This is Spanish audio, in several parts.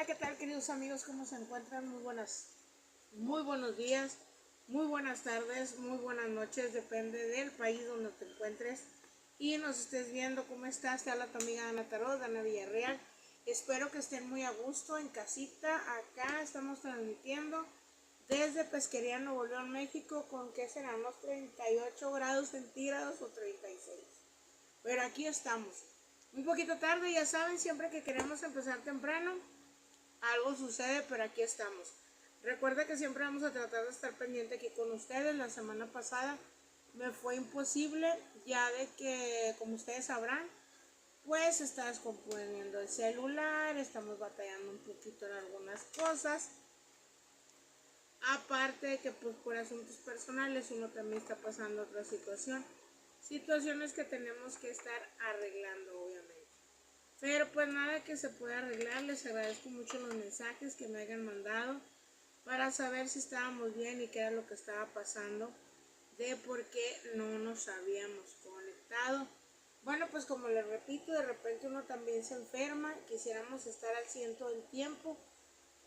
Hola, ¿qué tal, queridos amigos? ¿Cómo se encuentran? Muy buenos días, muy buenas tardes, muy buenas noches, depende del país donde te encuentres y nos estés viendo. ¿Cómo estás? Te habla tu amiga Ana Tarot, Ana Villarreal. Espero que estén muy a gusto en casita. Acá estamos transmitiendo desde Pesquería, Nuevo León, México, con que serán unos 38 grados centígrados o 36. Pero aquí estamos. Un poquito tarde, ya saben, siempre que queremos empezar temprano, algo sucede, pero aquí estamos. Recuerda que siempre vamos a tratar de estar pendiente aquí con ustedes. La semana pasada me fue imposible, ya de que, como ustedes sabrán, pues está descomponiendo el celular, estamos batallando un poquito en algunas cosas. Aparte de que pues por asuntos personales uno también está pasando otra situaciones que tenemos que estar arreglando, obviamente. Pero pues nada que se pueda arreglar. Les agradezco mucho los mensajes que me hayan mandado para saber si estábamos bien y qué era lo que estaba pasando, de por qué no nos habíamos conectado. Bueno, pues como les repito, de repente uno también se enferma, quisiéramos estar al 100 todo el tiempo,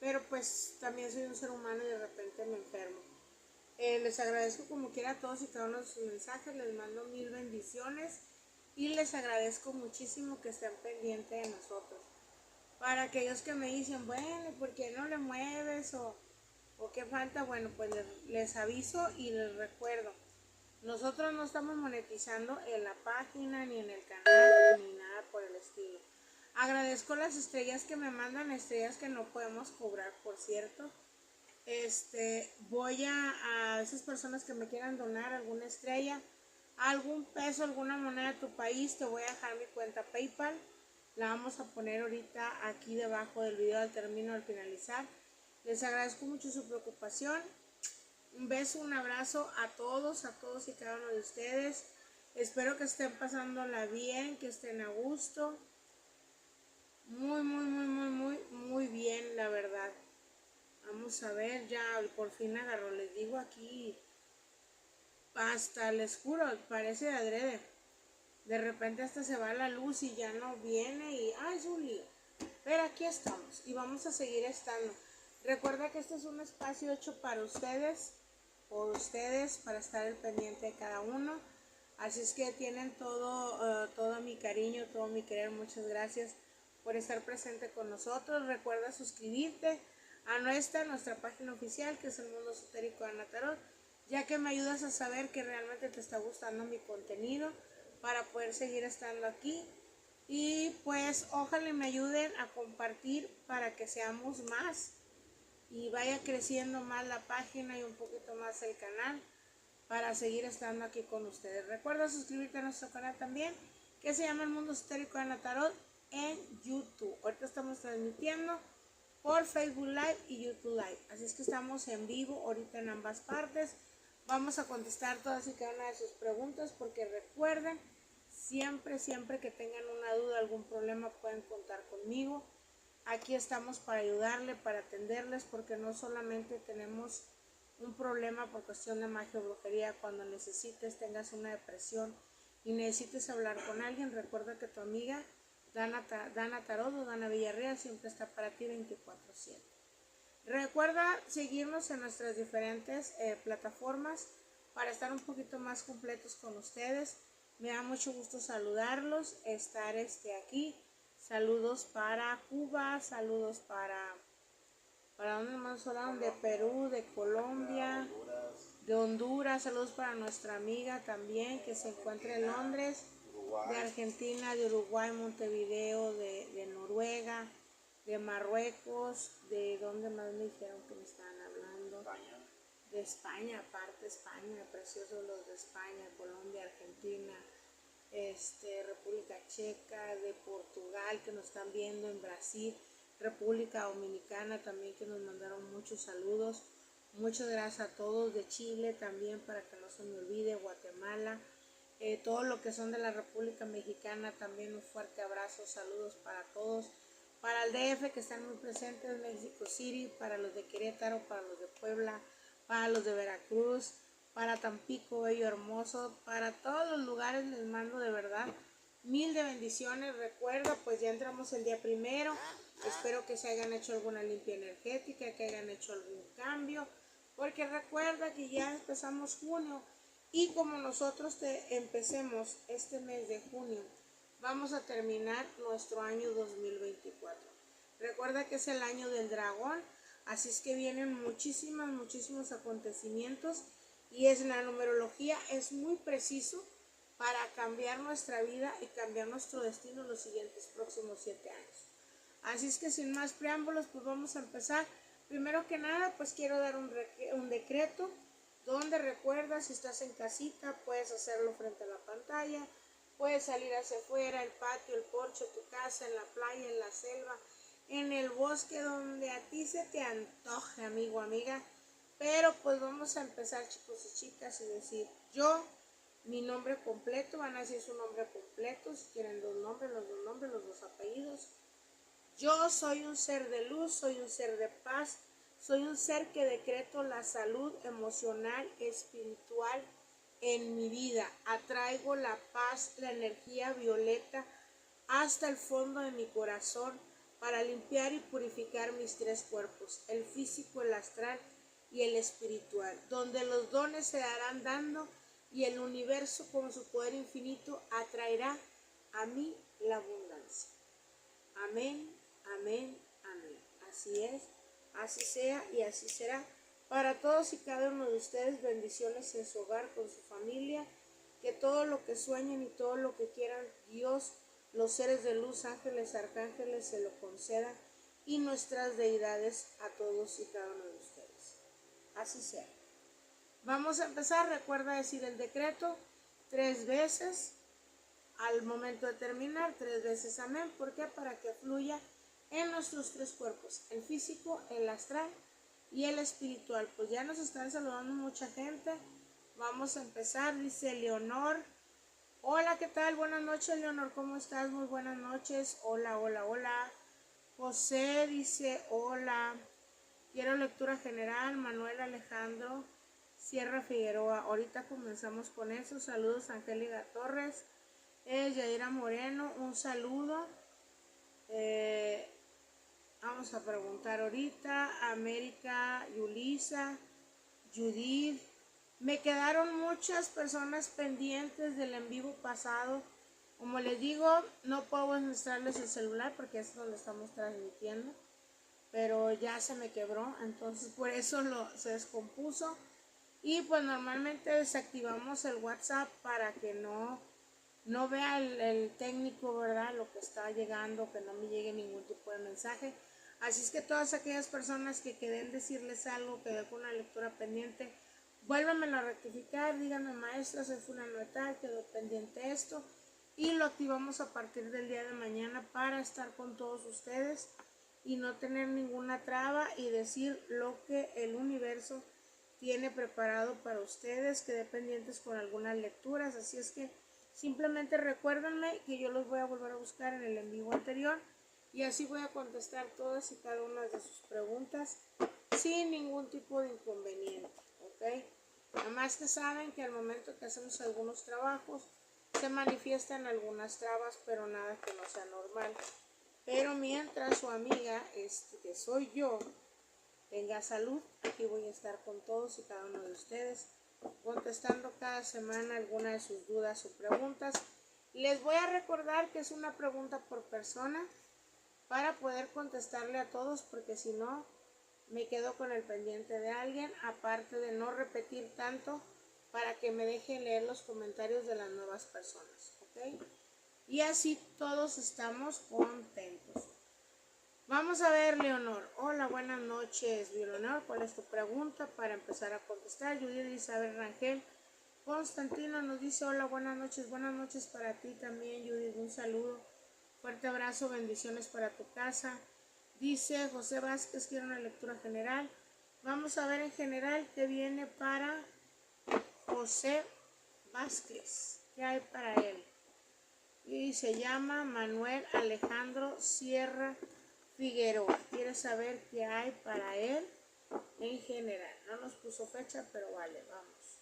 pero pues también soy un ser humano y de repente me enfermo. Les agradezco como quiera a todos y cada uno de sus mensajes, les mando mil bendiciones y les agradezco muchísimo que estén pendientes de nosotros. Para aquellos que me dicen, bueno, ¿por qué no le mueves o qué falta? Bueno, pues les aviso y les recuerdo. Nosotros no estamos monetizando en la página, ni en el canal, ni nada por el estilo. Agradezco las estrellas que me mandan, estrellas que no podemos cobrar, por cierto. Voy a esas personas que me quieran donar alguna estrella, algún peso, alguna moneda de tu país, te voy a dejar mi cuenta PayPal. La vamos a poner ahorita aquí debajo del video al término, al finalizar. Les agradezco mucho su preocupación. Un beso, un abrazo a todos y cada uno de ustedes. Espero que estén pasándola bien, que estén a gusto. Muy bien, la verdad. Vamos a ver, ya por fin agarró, les digo aquí, hasta les juro, parece de adrede. De repente hasta se va la luz y ya no viene y ¡ay, es un lío! Pero aquí estamos y vamos a seguir estando. Recuerda que este es un espacio hecho para ustedes, por ustedes, para estar al pendiente de cada uno. Así es que tienen todo mi cariño, todo mi querer. Muchas gracias por estar presente con nosotros. Recuerda suscribirte a nuestra página oficial, que es el Mundo Esotérico de Ana Tarot, ya que me ayudas a saber que realmente te está gustando mi contenido para poder seguir estando aquí. Y pues ojalá me ayuden a compartir para que seamos más y vaya creciendo más la página y un poquito más el canal para seguir estando aquí con ustedes. Recuerda suscribirte a nuestro canal también, que se llama El Mundo Esotérico de Ana Tarot, en YouTube. Ahorita estamos transmitiendo por Facebook Live y YouTube Live, así es que estamos en vivo ahorita en ambas partes. Vamos a contestar todas y cada una de sus preguntas, porque recuerden, siempre que tengan una duda, algún problema, pueden contar conmigo. Aquí estamos para ayudarle, para atenderles, porque no solamente tenemos un problema por cuestión de magia o brujería. Cuando necesites, tengas una depresión y necesites hablar con alguien, recuerda que tu amiga Dana Tarot o Dana Villarreal siempre está para ti 24/7. Recuerda seguirnos en nuestras diferentes plataformas para estar un poquito más completos con ustedes. Me da mucho gusto saludarlos, estar aquí. Saludos para Cuba, saludos para donde más hablaron, de Perú, de Colombia, de Honduras, saludos para nuestra amiga también que se encuentra en Londres, de Argentina, de Uruguay, Montevideo, de Noruega, de Marruecos, de donde más me dijeron que me estaban hablando, de España, aparte España, preciosos los de España, Colombia, Argentina, República Checa, de Portugal que nos están viendo, en Brasil, República Dominicana también, que nos mandaron muchos saludos. Muchas gracias a todos, de Chile también, para que no se me olvide, Guatemala, todo lo que son de la República Mexicana también, un fuerte abrazo, saludos para todos. Para el DF, que están muy presentes, México City, para los de Querétaro, para los de Puebla, para los de Veracruz, para Tampico, bello hermoso, para todos los lugares les mando de verdad mil de bendiciones. Recuerda, pues ya entramos el día primero. Espero que se hayan hecho alguna limpia energética, que hayan hecho algún cambio, porque recuerda que ya empezamos junio y como nosotros empecemos este mes de junio, vamos a terminar nuestro año 2024. Recuerda que es el año del dragón, así es que vienen muchísimos acontecimientos y la numerología es muy preciso para cambiar nuestra vida y cambiar nuestro destino en los siguientes próximos 7 años. Así es que sin más preámbulos, pues vamos a empezar. Primero que nada, pues quiero dar un decreto donde recuerda, si estás en casita, puedes hacerlo frente a la pantalla, puedes salir hacia afuera, el patio, el porche, tu casa, en la playa, en la selva, en el bosque, donde a ti se te antoje, amigo, amiga. Pero pues vamos a empezar, chicos y chicas, y decir yo, mi nombre completo, van a decir su nombre completo, si quieren los nombres, los dos apellidos. Yo soy un ser de luz, soy un ser de paz, soy un ser que decreto la salud emocional, espiritual en mi vida. Atraigo la paz, la energía violeta hasta el fondo de mi corazón para limpiar y purificar mis 3 cuerpos, el físico, el astral y el espiritual, donde los dones se darán dando y el universo con su poder infinito atraerá a mí la abundancia. Amén, amén, amén. Así es, así sea y así será. Para todos y cada uno de ustedes, bendiciones en su hogar, con su familia, que todo lo que sueñen y todo lo que quieran, Dios, los seres de luz, ángeles, arcángeles, se lo concedan y nuestras deidades a todos y cada uno de ustedes. Así sea. Vamos a empezar, recuerda decir el decreto 3 veces. Al momento de terminar, 3 veces amén. ¿Por qué? Para que fluya en nuestros 3 cuerpos, el físico, el astral y el espiritual. Pues ya nos están saludando mucha gente. Vamos a empezar, dice Leonor. Hola, ¿qué tal? Buenas noches, Leonor, ¿cómo estás? Muy buenas noches. Hola, hola, hola. José dice hola. Quiero lectura general. Manuel Alejandro Sierra Figueroa. Ahorita comenzamos con eso. Saludos, Angélica Torres. Yadira Moreno, un saludo. Vamos a preguntar ahorita. América, Yulisa, Judith. Me quedaron muchas personas pendientes del en vivo pasado. Como les digo, no puedo mostrarles el celular porque es donde estamos transmitiendo. Pero ya se me quebró, entonces por eso se descompuso. Y pues normalmente desactivamos el WhatsApp para que no vea el técnico, ¿verdad? Lo que está llegando, que no me llegue ningún tipo de mensaje. Así es que todas aquellas personas que queden decirles algo, que dejo una lectura pendiente, vuélvanmelo a rectificar, díganme, maestra, soy fulano de tal, quedó pendiente esto, y lo activamos a partir del día de mañana para estar con todos ustedes y no tener ninguna traba y decir lo que el universo tiene preparado para ustedes, quedé pendientes con algunas lecturas. Así es que simplemente recuérdenme que yo los voy a volver a buscar en el en vivo anterior y así voy a contestar todas y cada una de sus preguntas sin ningún tipo de inconveniente, ¿ok? Además que saben que al momento que hacemos algunos trabajos se manifiestan algunas trabas, pero nada que no sea normal. Pero mientras su amiga, que soy yo, tenga salud, aquí voy a estar con todos y cada uno de ustedes, contestando cada semana alguna de sus dudas o preguntas. Les voy a recordar que es una pregunta por persona para poder contestarle a todos, porque si no, me quedo con el pendiente de alguien, aparte de no repetir tanto para que me dejen leer los comentarios de las nuevas personas, ¿ok? Y así todos estamos contentos. Vamos a ver, Leonor. Hola, buenas noches, Leonor. ¿Cuál es tu pregunta para empezar a contestar? Judith Isabel Rangel Constantino nos dice hola, buenas noches para ti también, Judith. Un saludo, fuerte abrazo, bendiciones para tu casa. Dice José Vázquez, quiero una lectura general. Vamos a ver en general qué viene para José Vázquez. ¿Qué hay para él? Y se llama Manuel Alejandro Sierra Figueroa. Quiere saber qué hay para él en general. No nos puso fecha, pero vale, vamos.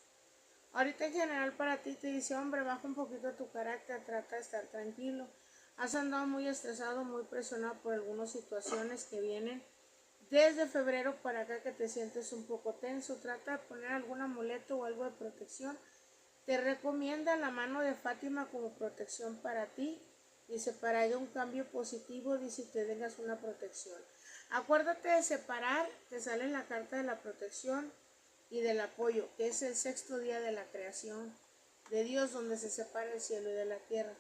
Ahorita en general para ti te dice, hombre, baja un poquito tu carácter, trata de estar tranquilo. Has andado muy estresado, muy presionado por algunas situaciones que vienen desde febrero para acá, que te sientes un poco tenso. Trata de poner algún amuleto o algo de protección. Te recomienda la mano de Fátima como protección para ti. Dice, para que un cambio positivo, dice, te tengas una protección. Acuérdate de separar, te sale la carta de la protección y del apoyo, que es el sexto día de la creación de Dios, donde se separa el cielo y de la tierra.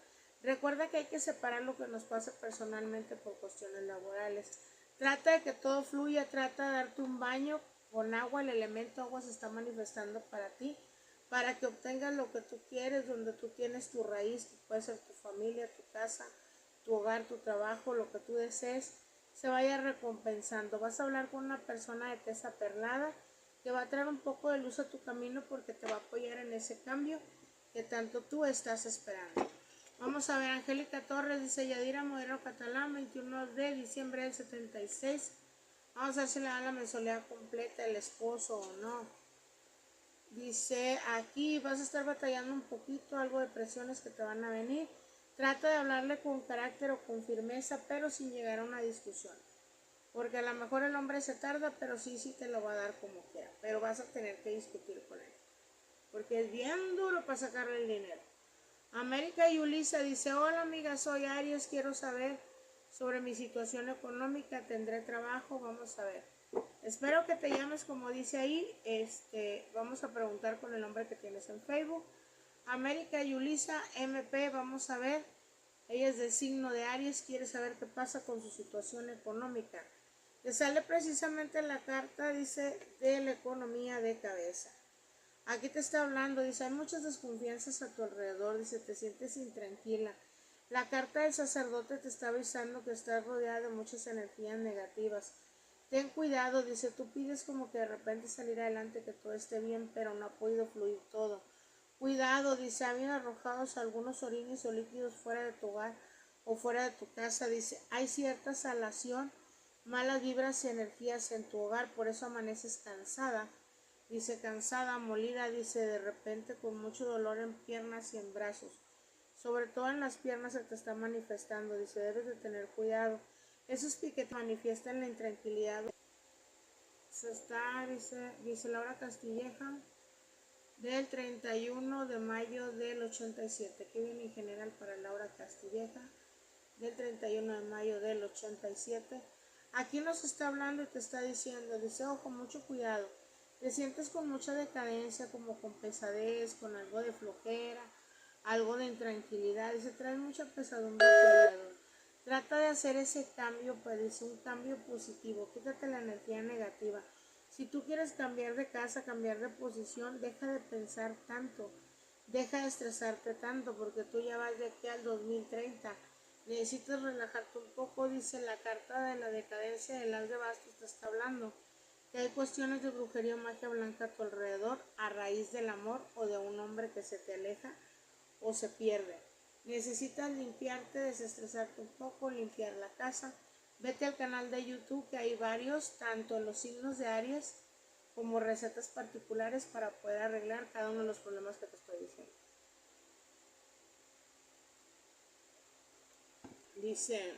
Recuerda que hay que separar lo que nos pasa personalmente por cuestiones laborales. Trata de que todo fluya, trata de darte un baño con agua, el elemento agua se está manifestando para ti, para que obtengas lo que tú quieres, donde tú tienes tu raíz, que puede ser tu familia, tu casa, tu hogar, tu trabajo, lo que tú desees, se vaya recompensando. Vas a hablar con una persona de tez perlada que va a traer un poco de luz a tu camino porque te va a apoyar en ese cambio que tanto tú estás esperando. Vamos a ver, Angélica Torres dice, Yadira Modelo Catalán, 21 de diciembre del 76. Vamos a ver si le dan la mensualidad completa el esposo o no. Dice, aquí vas a estar batallando un poquito, algo de presiones que te van a venir. Trata de hablarle con carácter o con firmeza, pero sin llegar a una discusión. Porque a lo mejor el hombre se tarda, pero sí te lo va a dar como quiera. Pero vas a tener que discutir con él. Porque es bien duro para sacarle el dinero. América y Ulisa dice, hola amiga, soy Aries, quiero saber sobre mi situación económica, tendré trabajo, vamos a ver. Espero que te llames como dice ahí, vamos a preguntar con el nombre que tienes en Facebook. América y Ulisa MP, vamos a ver. Ella es del signo de Aries, quiere saber qué pasa con su situación económica. Te sale precisamente la carta, dice, de la economía de cabeza. Aquí te está hablando, dice, hay muchas desconfianzas a tu alrededor, dice, te sientes intranquila. La carta del sacerdote te está avisando que estás rodeada de muchas energías negativas. Ten cuidado, dice, tú pides como que de repente salir adelante, que todo esté bien, pero no ha podido fluir todo. Cuidado, dice, habían arrojados algunos orines o líquidos fuera de tu hogar o fuera de tu casa, dice, hay cierta salación, malas vibras y energías en tu hogar, por eso amaneces cansada. Dice, cansada, molida, dice, de repente con mucho dolor en piernas y en brazos. Sobre todo en las piernas se te está manifestando, dice, debes de tener cuidado. Esos piquetes manifiestan la intranquilidad. Se está, dice Laura Castilleja, del 31 de mayo del 87. ¿Qué viene en general para Laura Castilleja? Del 31 de mayo del 87. Aquí nos está hablando y te está diciendo, dice, ojo, mucho cuidado. Te sientes con mucha decadencia, como con pesadez, con algo de flojera, algo de intranquilidad, y se trae mucha pesadumbre alrededor. Trata de hacer ese cambio, pues dice, un cambio positivo, quítate la energía negativa. Si tú quieres cambiar de casa, cambiar de posición, deja de pensar tanto, deja de estresarte tanto, porque tú ya vas de aquí al 2030. Necesitas relajarte un poco, dice la carta de la decadencia del as de bastos, te está hablando que hay cuestiones de brujería o magia blanca a tu alrededor a raíz del amor o de un hombre que se te aleja o se pierde. Necesitas limpiarte, desestresarte un poco, limpiar la casa. Vete al canal de YouTube, que hay varios, tanto los signos de Aries como recetas particulares para poder arreglar cada uno de los problemas que te estoy diciendo. Dice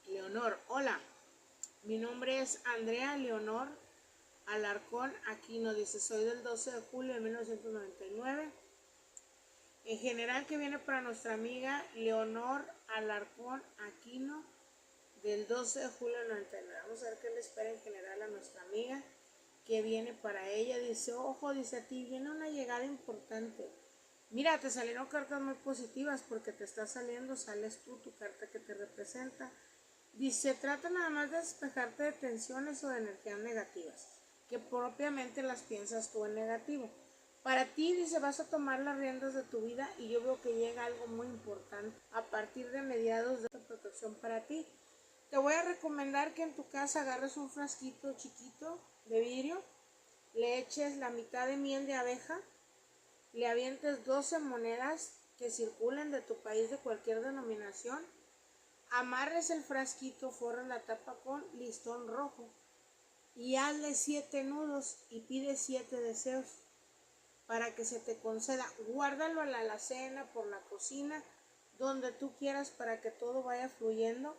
Leonor, hola, mi nombre es Andrea Leonor Alarcón Aquino, dice, soy del 12 de julio de 1999. En general, que viene para nuestra amiga Leonor Alarcón Aquino, del 12 de julio del 99. Vamos a ver qué le espera en general a nuestra amiga, que viene para ella. Dice, ojo, dice, a ti viene una llegada importante. Mira, te salieron cartas muy positivas porque te está saliendo, sales tú, tu carta que te representa. Dice, trata nada más de despejarte de tensiones o de energías negativas, que propiamente las piensas tú en negativo. Para ti, dice, vas a tomar las riendas de tu vida y yo veo que llega algo muy importante a partir de mediados de protección para ti. Te voy a recomendar que en tu casa agarres un frasquito chiquito de vidrio, le eches la mitad de miel de abeja, le avientes 12 monedas que circulen de tu país de cualquier denominación, amarres el frasquito, forra la tapa con listón rojo y hazle 7 nudos y pide 7 deseos. para que se te conceda. Guárdalo a la alacena, por la cocina, donde tú quieras, para que todo vaya fluyendo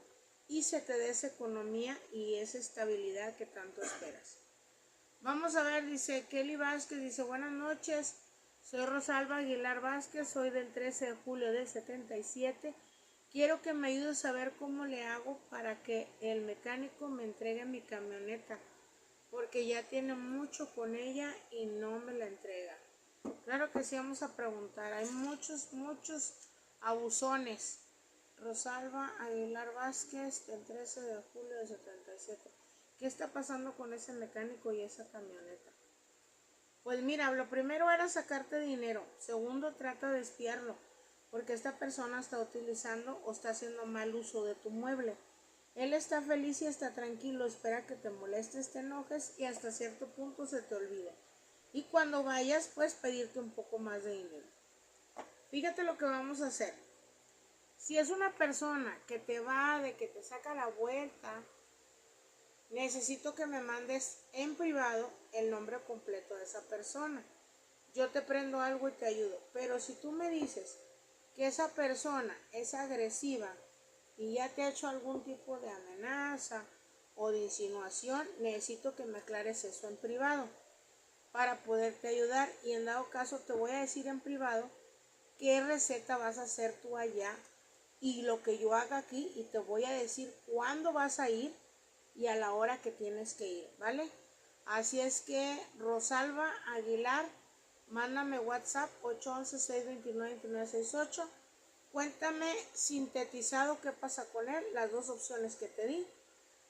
y se te dé esa economía y esa estabilidad que tanto esperas. Vamos a ver, dice Kelly Vázquez, dice buenas noches, soy Rosalba Aguilar Vázquez, soy del 13 de julio del 77. Quiero que me ayudes a ver cómo le hago para que el mecánico me entregue mi camioneta, porque ya tiene mucho con ella y no me la entrega. Claro que sí, vamos a preguntar. Hay muchos abusones. Rosalba Aguilar Vázquez, del 13 de julio del 77. ¿Qué está pasando con ese mecánico y esa camioneta? Pues mira, lo primero era sacarte dinero. Segundo, trata de espiarlo, porque esta persona está utilizando o está haciendo mal uso de tu mueble. Él está feliz y está tranquilo, espera que te molestes, te enojes y hasta cierto punto se te olvide. Y cuando vayas, puedes pedirte un poco más de dinero. Fíjate lo que vamos a hacer. Si es una persona que te va, de que te saca la vuelta, necesito que me mandes en privado el nombre completo de esa persona. Yo te prendo algo y te ayudo. Pero si tú me dices que esa persona es agresiva y ya te ha hecho algún tipo de amenaza o de insinuación, necesito que me aclares eso en privado para poderte ayudar. Y en dado caso te voy a decir en privado qué receta vas a hacer tú allá y lo que yo haga aquí, y te voy a decir cuándo vas a ir y a la hora que tienes que ir, ¿vale? Así es que Rosalba Aguilar, mándame WhatsApp 811-629-2968. Cuéntame sintetizado qué pasa con él, las dos opciones que te di,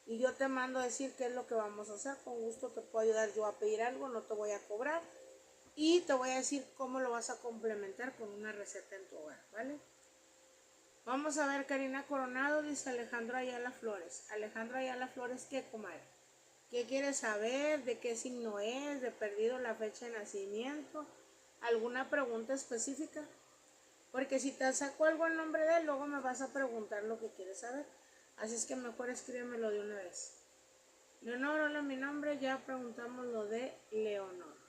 y yo te mando a decir qué es lo que vamos a hacer. Con gusto te puedo ayudar yo a pedir algo, no te voy a cobrar, y te voy a decir cómo lo vas a complementar con una receta en tu hogar, ¿vale? Vamos a ver, Karina Coronado, dice Alejandro Ayala Flores. Alejandro Ayala Flores, ¿qué, comadre? ¿Qué quieres saber? ¿De qué signo es? ¿De perdido la fecha de nacimiento? ¿Alguna pregunta específica? Porque si te saco algo en nombre de él, luego me vas a preguntar lo que quieres saber. Así es que mejor escríbemelo de una vez. Leonor, hola, mi nombre, ya preguntamos lo de Leonor.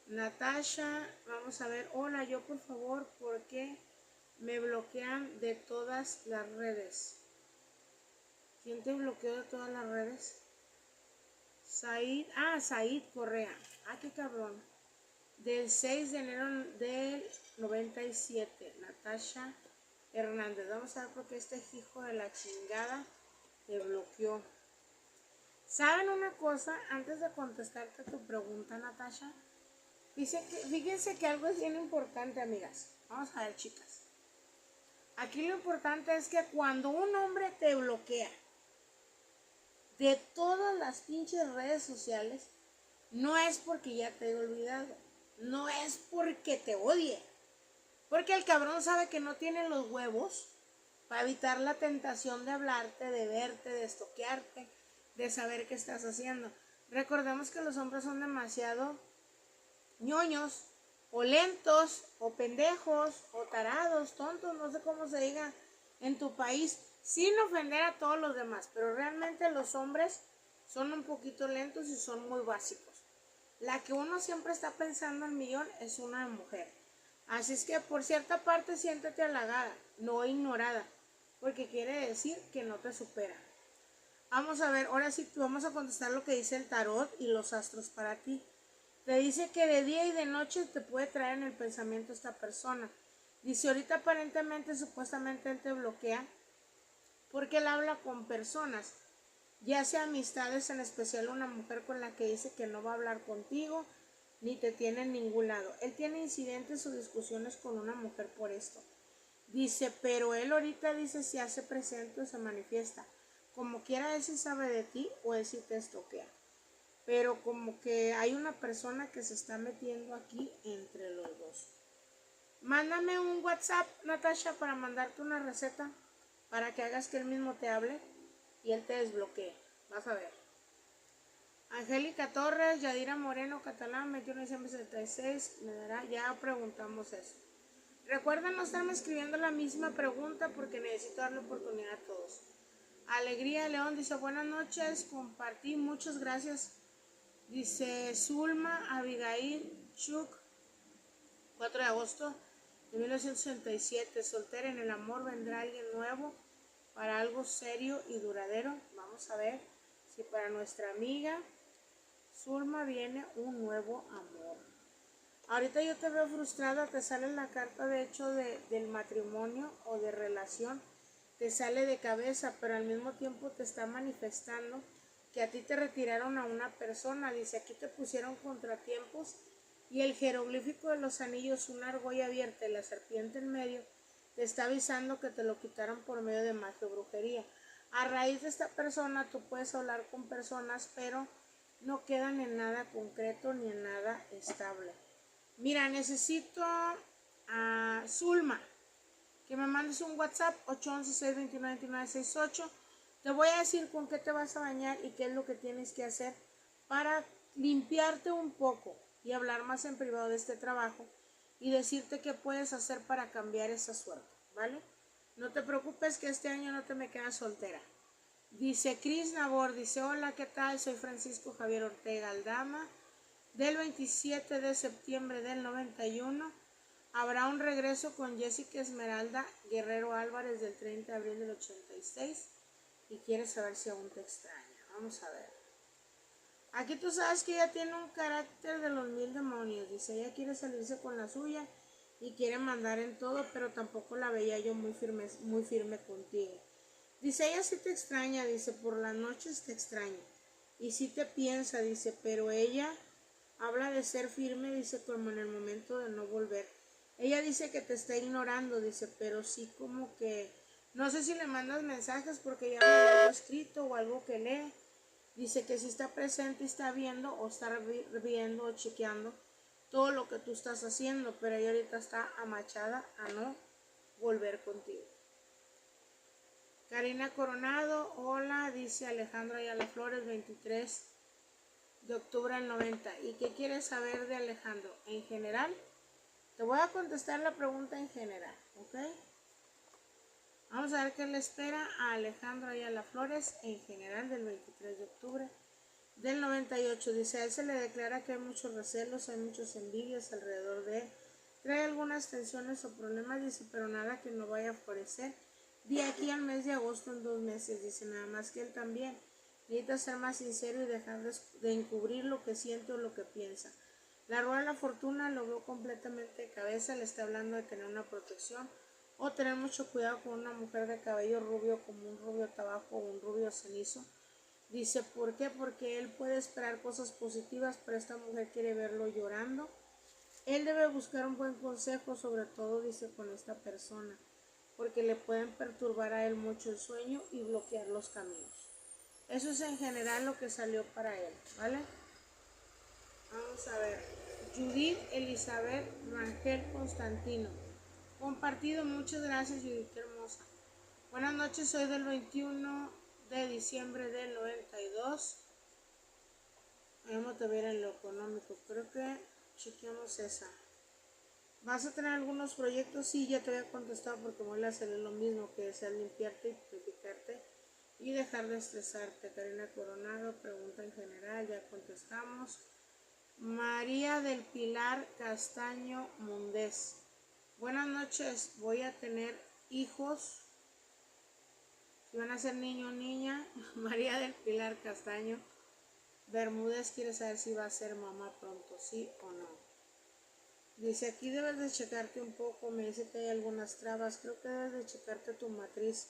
Natasha, vamos a ver, hola, yo por favor, ¿por qué me bloquean de todas las redes? ¿Quién te bloqueó de todas las redes? Said Correa. Qué cabrón. Del 6 de enero del 97. Natasha Hernández. Vamos a ver por qué este hijo de la chingada te bloqueó. ¿Saben una cosa? Antes de contestarte tu pregunta, Natasha, fíjense que algo es bien importante, amigas. Vamos a ver, chicas. Aquí lo importante es que cuando un hombre te bloquea de todas las pinches redes sociales, no es porque ya te haya olvidado, no es porque te odie, porque el cabrón sabe que no tiene los huevos para evitar la tentación de hablarte, de verte, de estoquearte, de saber qué estás haciendo. Recordemos que los hombres son demasiado ñoños, o lentos, o pendejos, o tarados, tontos, no sé cómo se diga en tu país, sin ofender a todos los demás, pero realmente los hombres son un poquito lentos y son muy básicos. La que uno siempre está pensando al millón es una mujer. Así es que por cierta parte siéntete halagada, no ignorada, porque quiere decir que no te supera. Vamos a ver, ahora sí vamos a contestar lo que dice el tarot y los astros para ti. Te dice que de día y de noche te puede traer en el pensamiento esta persona. Dice, ahorita aparentemente, supuestamente él te bloquea porque él habla con personas, ya sea amistades, en especial una mujer con la que dice que no va a hablar contigo, ni te tiene en ningún lado. Él tiene incidentes o discusiones con una mujer por esto. Dice, pero él ahorita dice si hace presente o se manifiesta. Como quiera, él sí sabe de ti o él sí te estoquea. Pero como que hay una persona que se está metiendo aquí entre los dos. Mándame un WhatsApp, Natasha, para mandarte una receta, para que hagas que él mismo te hable y él te desbloquee. Vas a ver. Angélica Torres, Yadira Moreno, Catalán, 21 de diciembre 76, me dará, ya preguntamos eso. Recuerda no estarme escribiendo la misma pregunta porque necesito darle oportunidad a todos. Alegría León dice, buenas noches, compartí, muchas gracias. Dice Zulma Abigail, Chuk, 4 de agosto de 1967. Soltera, en el amor vendrá alguien nuevo para algo serio y duradero. Vamos a ver si para nuestra amiga Zulma viene un nuevo amor. Ahorita yo te veo frustrada, te sale la carta de hecho del matrimonio o de relación, te sale de cabeza, pero al mismo tiempo te está manifestando que a ti te retiraron a una persona. Dice, aquí te pusieron contratiempos y el jeroglífico de los anillos, una argolla abierta y la serpiente en medio, te está avisando que te lo quitaron por medio de magia o brujería. A raíz de esta persona tú puedes hablar con personas, pero no quedan en nada concreto ni en nada estable. Mira, necesito a Zulma, que me mandes un WhatsApp 811-629-2968. Te voy a decir con qué te vas a bañar y qué es lo que tienes que hacer para limpiarte un poco y hablar más en privado de este trabajo y decirte qué puedes hacer para cambiar esa suerte, ¿vale? No te preocupes que este año no te me quedas soltera. Dice Cris Nabor, dice, hola, ¿qué tal? Soy Francisco Javier Ortega Aldama, del 27 de septiembre del 91. Habrá un regreso con Jessica Esmeralda Guerrero Álvarez del 30 de abril del 86 y quiere saber si aún te extraña. Vamos a ver. Aquí tú sabes que ella tiene un carácter de los 1000 demonios. Dice, ella quiere salirse con la suya y quiere mandar en todo, pero tampoco la veía yo muy firme contigo. Dice, ella sí te extraña, dice, por las noches te extraña. Y sí te piensa, dice, pero ella habla de ser firme, dice, como en el momento de no volver. Ella dice que te está ignorando, dice, pero sí como que, no sé si le mandas mensajes porque ya me algo escrito o algo que lee. Dice que si está presente y está viendo o está viendo o chequeando todo lo que tú estás haciendo, pero ella ahorita está amachada a no volver contigo. Karina Coronado, hola, dice Alejandro Ayala Flores, 23 de octubre del 90. ¿Y qué quieres saber de Alejandro? En general, te voy a contestar la pregunta en general, ¿ok? Vamos a ver qué le espera a Alejandro Ayala Flores en general del 23 de octubre del 98. Dice, a él se le declara que hay muchos recelos, hay muchas envidias alrededor de él. Trae algunas tensiones o problemas, dice, pero nada que no vaya a florecer. De aquí al mes de agosto en 2 meses, dice, nada más que él también necesita ser más sincero y dejar de encubrir lo que siente o lo que piensa. La rueda de la fortuna lo veo completamente de cabeza, le está hablando de tener una protección o tener mucho cuidado con una mujer de cabello rubio como un rubio tabaco o un rubio cenizo. Dice, ¿por qué? Porque él puede esperar cosas positivas, pero esta mujer quiere verlo llorando. Él debe buscar un buen consejo, sobre todo, dice, con esta persona, porque le pueden perturbar a él mucho el sueño y bloquear los caminos. Eso es en general lo que salió para él, ¿vale? Vamos a ver. Judith Elizabeth Rangel Constantino. Compartido, muchas gracias, Judith, qué hermosa. Buenas noches, soy del 21 de diciembre del 92. Vamos a ver en lo económico, creo que chequeamos esa. ¿Vas a tener algunos proyectos? Sí, ya te había contestado porque voy a hacer lo mismo, que es limpiarte y purificarte y dejar de estresarte. Karina Coronado, pregunta en general, ya contestamos. María del Pilar Castaño Mundés. Buenas noches, voy a tener hijos. Si van a ser niño o niña. María del Pilar Castaño Bermúdez quiere saber si va a ser mamá pronto, sí o no. Dice, aquí debes de checarte un poco, me dice que hay algunas trabas, creo que debes de checarte tu matriz.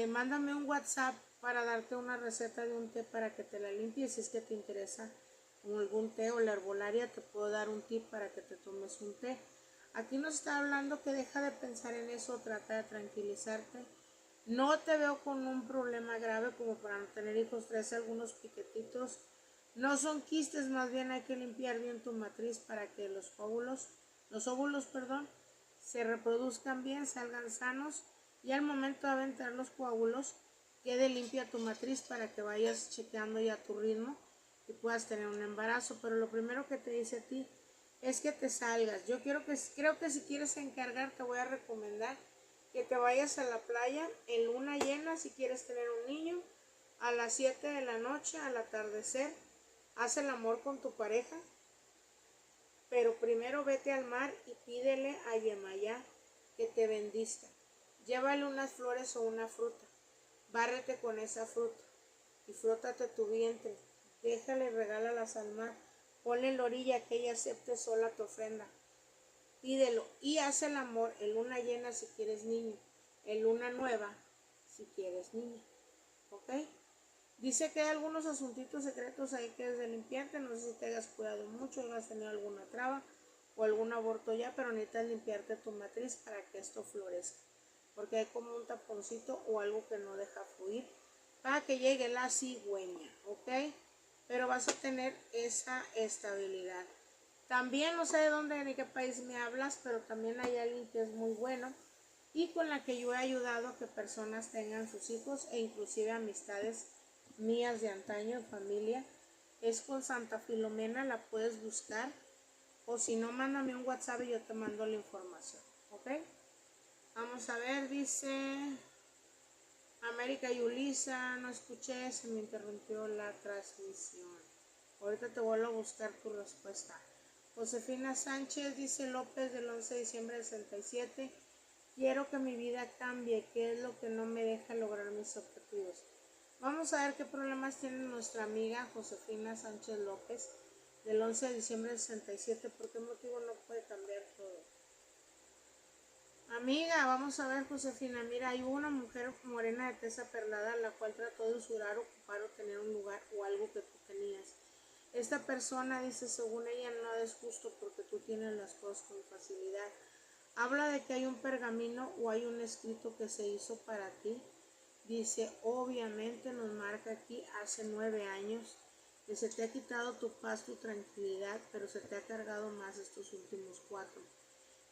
Mándame un WhatsApp para darte una receta de un té para que te la limpies, si es que te interesa algún té o la herbolaria, te puedo dar un tip para que te tomes un té. Aquí nos está hablando que deja de pensar en eso, trata de tranquilizarte. No te veo con un problema grave como para no tener hijos, traes algunos piquetitos. No son quistes, más bien hay que limpiar bien tu matriz para que los óvulos, se reproduzcan bien, salgan sanos y al momento de aventar los coágulos quede limpia tu matriz para que vayas chequeando ya tu ritmo y puedas tener un embarazo. Pero lo primero que te dice a ti es que te salgas. Yo creo que si quieres encargar, te voy a recomendar que te vayas a la playa en luna llena si quieres tener un niño, a las 7 de la noche, al atardecer. Haz el amor con tu pareja pero primero vete al mar y pídele a Yemayá que te bendiga. Llévale unas flores o una fruta. Bárrete con esa fruta y frótate tu vientre. Déjale, regálalas al mar. Ponle en la orilla que ella acepte sola tu ofrenda. Pídelo y haz el amor en luna llena si quieres niño, en luna nueva si quieres niña. ¿Ok? Dice que hay algunos asuntitos secretos ahí que es de limpiarte. No sé si te hayas cuidado mucho, hayas tenido alguna traba o algún aborto ya, pero necesitas limpiarte tu matriz para que esto florezca. Porque hay como un taponcito o algo que no deja fluir para que llegue la cigüeña. ¿Ok? Pero vas a tener esa estabilidad. También no sé de dónde ni qué país me hablas, pero también hay alguien que es muy bueno y con la que yo he ayudado a que personas tengan sus hijos e inclusive amistades mías de antaño, familia. Es con Santa Filomena, la puedes buscar o si no, mándame un WhatsApp y yo te mando la información. ¿Ok? Vamos a ver, dice América Yulisa, no escuché, se me interrumpió la transmisión. Ahorita te vuelvo a buscar tu respuesta. Josefina Sánchez dice López del 11 de diciembre del 67. Quiero que mi vida cambie, ¿qué es lo que no me deja lograr mis objetivos? Vamos a ver qué problemas tiene nuestra amiga Josefina Sánchez López del 11 de diciembre del 67. ¿Por qué motivo no puede cambiar todo? Amiga, vamos a ver, Josefina, mira, hay una mujer morena de tez perlada la cual trató de usurar, ocupar o tener un lugar o algo que tú tenías. Esta persona dice, según ella, no es justo porque tú tienes las cosas con facilidad. Habla de que hay un pergamino o hay un escrito que se hizo para ti. Dice, obviamente nos marca aquí hace 9 años que se te ha quitado tu paz, tu tranquilidad, pero se te ha cargado más estos últimos 4.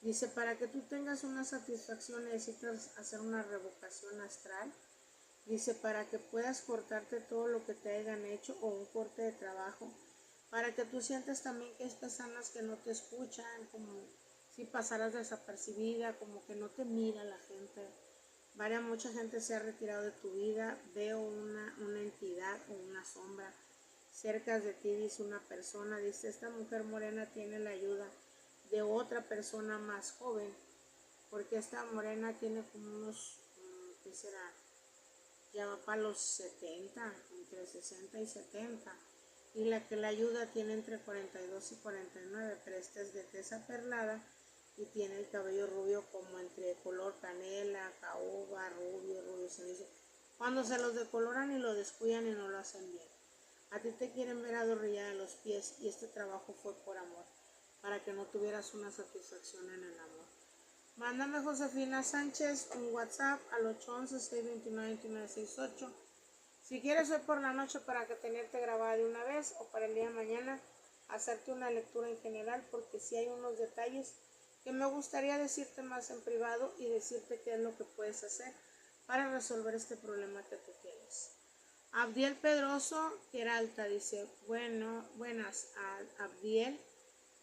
Dice, para que tú tengas una satisfacción necesitas hacer una revocación astral. Dice, para que puedas cortarte todo lo que te hayan hecho o un corte de trabajo. Para que tú sientas también que hay personas que no te escuchan, como si pasaras desapercibida, como que no te mira la gente. Mucha gente se ha retirado de tu vida. Veo una entidad o una sombra cerca de ti, dice una persona. Dice, esta mujer morena tiene la ayuda de otra persona más joven, porque esta morena tiene como unos, ¿qué será? Ya va para los 70, entre 60 y 70. Y la que la ayuda tiene entre 42 y 49, pero esta es de tez perlada y tiene el cabello rubio como entre color canela, caoba, rubio cenizo. Cuando se los decoloran y lo descuidan y no lo hacen bien. A ti te quieren ver adorrillada en los pies y este trabajo fue por amor, para que no tuvieras una satisfacción en el amor. Mándame Josefina Sánchez un WhatsApp al 811-629-2968. Si quieres hoy por la noche para que tenerte grabada de una vez o para el día de mañana hacerte una lectura en general, porque si hay unos detalles que me gustaría decirte más en privado y decirte qué es lo que puedes hacer para resolver este problema que tú tienes. Abdiel Pedroso Queralta dice, buenas, Abdiel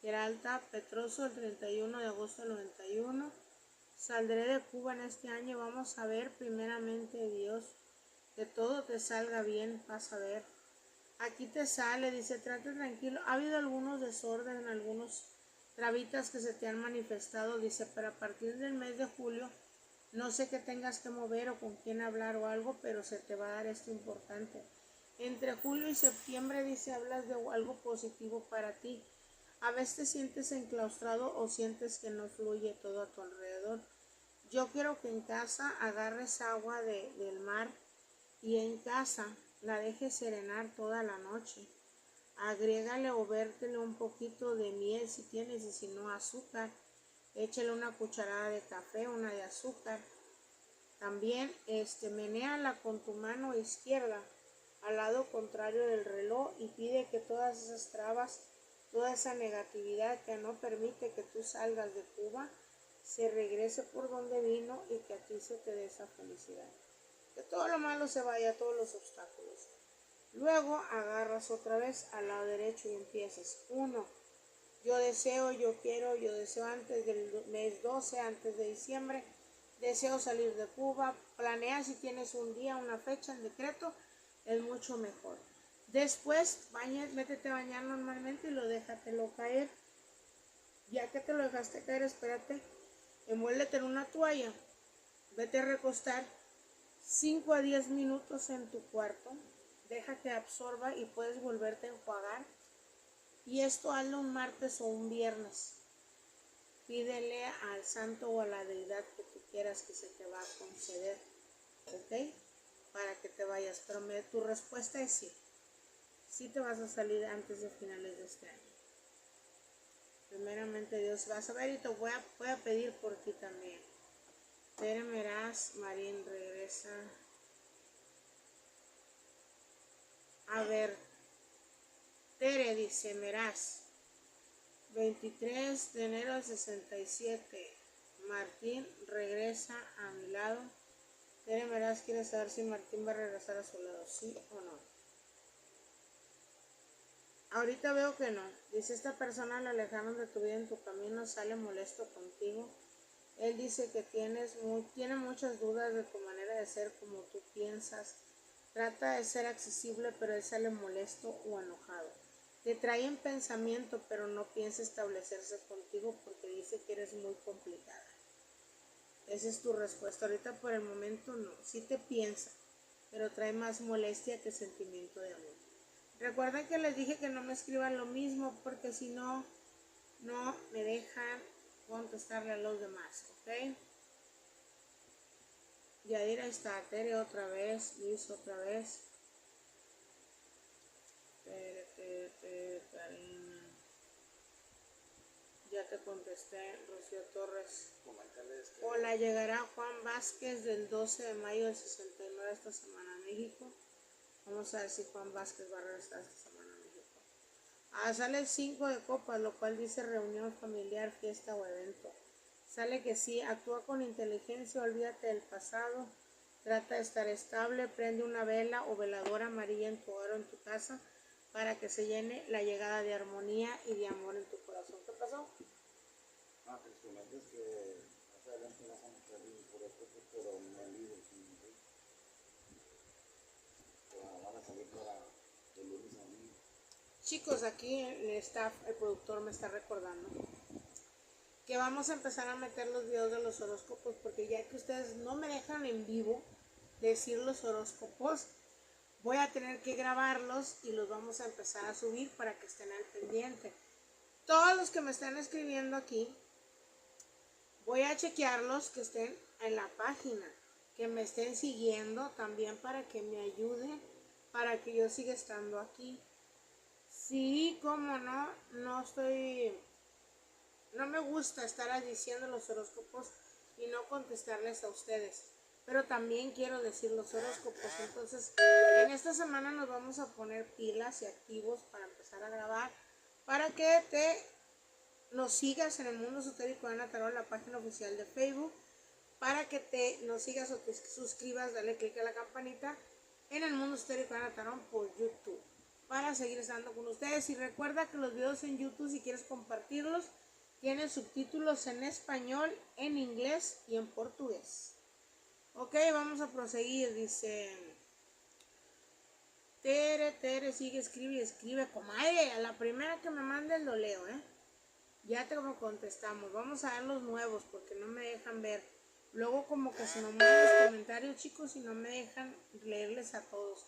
Queralta Petroso, el 31 de agosto del 91. Saldré de Cuba en este año. Vamos a ver, primeramente Dios, que todo te salga bien. Vas a ver. Aquí te sale, dice, trate tranquilo. Ha habido algunos desórdenes, algunos trabitas que se te han manifestado. Dice, pero a partir del mes de julio, no sé qué tengas que mover o con quién hablar o algo, pero se te va a dar esto importante. Entre julio y septiembre, dice, hablas de algo positivo para ti. A veces te sientes enclaustrado o sientes que no fluye todo a tu alrededor. Yo quiero que en casa agarres agua del mar y en casa la dejes serenar toda la noche. Agrégale o vértele un poquito de miel si tienes y si no azúcar. Échale una cucharada de café, una de azúcar. También menéala con tu mano izquierda al lado contrario del reloj y pide que todas esas trabas, toda esa negatividad que no permite que tú salgas de Cuba, se regrese por donde vino y que a ti se te dé esa felicidad. Que todo lo malo se vaya, todos los obstáculos. Luego agarras otra vez al lado derecho y empiezas. 1. Yo deseo, yo quiero, yo deseo antes del mes 12, antes de diciembre, deseo salir de Cuba. Planea si tienes un día, una fecha, el decreto, es mucho mejor. Después, métete a bañar normalmente y déjatelo caer. Ya que te lo dejaste caer, espérate, envuélvete en una toalla, vete a recostar 5 a 10 minutos en tu cuarto, deja que absorba y puedes volverte a enjuagar. Y esto hazlo un martes o un viernes. Pídele al santo o a la deidad que tú quieras que se te va a conceder, ¿ok? Para que te vayas, pero tu respuesta es sí. Sí te vas a salir antes de finales de este año. Primeramente Dios, vas a ver y te voy a pedir por ti también. Tere Meraz, Marín regresa. A ver, Tere dice Meraz, 23 de enero del 67. Martín regresa a mi lado. Tere Meraz quiere saber si Martín va a regresar a su lado, ¿sí o no? Ahorita veo que no. Dice, esta persona la alejaron de tu vida, en tu camino, sale molesto contigo. Él dice que tiene muchas dudas de tu manera de ser, como tú piensas. Trata de ser accesible, pero él sale molesto o enojado. Te trae en pensamiento, pero no piensa establecerse contigo porque dice que eres muy complicada. Esa es tu respuesta. Ahorita por el momento no. Sí te piensa, pero trae más molestia que sentimiento de amor. Recuerden que les dije que no me escriban lo mismo porque si no, no me dejan contestarle a los demás, ¿ok? Yadira está, Tere otra vez, Luis otra vez. Tere, Karina. Ya te contesté, Rocío Torres. Hola, llegará Juan Vázquez del 12 de mayo del 69 esta semana a México. Vamos a ver si Juan Vázquez va a regresar esta semana a México. Sale el 5 de copas, lo cual dice reunión familiar, fiesta o evento. Sale que sí, actúa con inteligencia, olvídate del pasado, trata de estar estable, prende una vela o veladora amarilla en tu hogar o en tu casa para que se llene la llegada de armonía y de amor en tu corazón. ¿Qué pasó? Pues comentas que más adelante vas a meter por esto, pero no libros, van a salir para el lunes a mí. Chicos, aquí el staff, el productor me está recordando que vamos a empezar a meter los videos de los horóscopos, porque ya que ustedes no me dejan en vivo decir los horóscopos, voy a tener que grabarlos y los vamos a empezar a subir para que estén al pendiente. Todos los que me están escribiendo aquí, voy a chequearlos que estén en la página, que me estén siguiendo también para que me ayuden, para que yo siga estando aquí. Sí, como no, no me gusta estar diciendo los horóscopos y no contestarles a ustedes, pero también quiero decir los horóscopos. Entonces, en esta semana nos vamos a poner pilas y activos para empezar a grabar, para que nos sigas en el Mundo Esotérico de Ana Tarot, la página oficial de Facebook, para que nos sigas o te suscribas, dale click a la campanita en el Mundo Esotérico de Ana Tarot por YouTube, para seguir estando con ustedes. Y recuerda que los videos en YouTube, si quieres compartirlos, tienen subtítulos en español, en inglés y en portugués. Ok, vamos a proseguir. Dice Tere, sigue, escribe, comadre. A la primera que me mandes lo leo, Ya te lo contestamos. Vamos a ver los nuevos porque no me dejan ver. Luego como que se me mueven los comentarios, chicos, y no me dejan leerles a todos.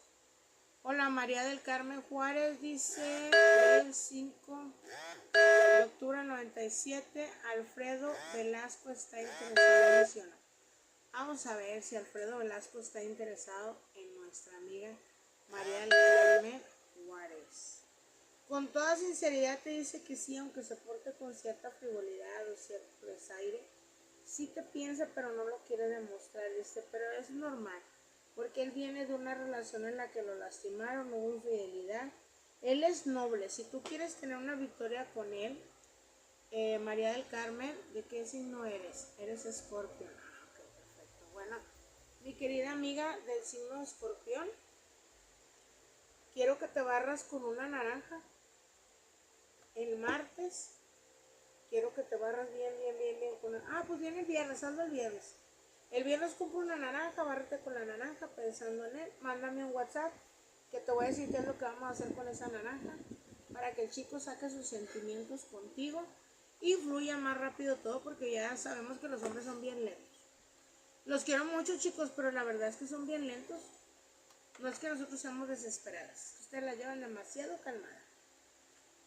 Hola, María del Carmen Juárez dice el 5 de octubre 97, Alfredo Velasco está interesado en misionar. Vamos a ver si Alfredo Velasco está interesado en nuestra amiga María del Carmen Juárez. Con toda sinceridad te dice que sí, aunque se porte con cierta frivolidad o cierto desaire. Sí te piensa, pero no lo quiere demostrar, dice, pero es normal, porque él viene de una relación en la que lo lastimaron, no hubo infidelidad. Él es noble. Si tú quieres tener una victoria con él, María del Carmen, ¿de qué signo eres? Eres Escorpión. Ok, perfecto. Bueno, mi querida amiga del signo de Escorpión, quiero que te barras con una naranja. El martes, quiero que te barras bien con pues viene el viernes, hazlo el viernes. El viernes compro una naranja, bárrate con la naranja pensando en él. Mándame un WhatsApp que te voy a decir qué es lo que vamos a hacer con esa naranja para que el chico saque sus sentimientos contigo y fluya más rápido todo, porque ya sabemos que los hombres son bien lentos. Los quiero mucho, chicos, pero la verdad es que son bien lentos. No es que nosotros seamos desesperadas, ustedes la llevan demasiado calmada.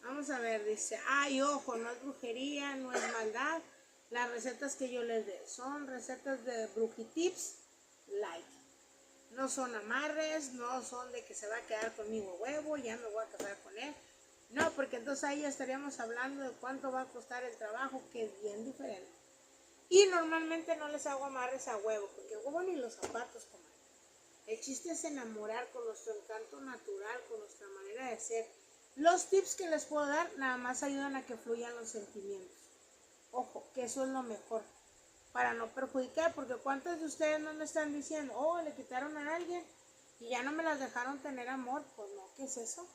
Vamos a ver, dice, ay, ojo, no es brujería, no es maldad. Las recetas que yo les dé son recetas de Brujitips Light. No son amarres, no son de que se va a quedar conmigo huevo, ya me voy a casar con él. No, porque entonces ahí ya estaríamos hablando de cuánto va a costar el trabajo, que es bien diferente. Y normalmente no les hago amarres a huevo, porque huevo ni los zapatos, comadre. El chiste es enamorar con nuestro encanto natural, con nuestra manera de ser. Los tips que les puedo dar nada más ayudan a que fluyan los sentimientos. Ojo, que eso es lo mejor, para no perjudicar, porque ¿cuántos de ustedes no me están diciendo, oh, le quitaron a alguien y ya no me las dejaron tener amor? Pues no, ¿qué es eso?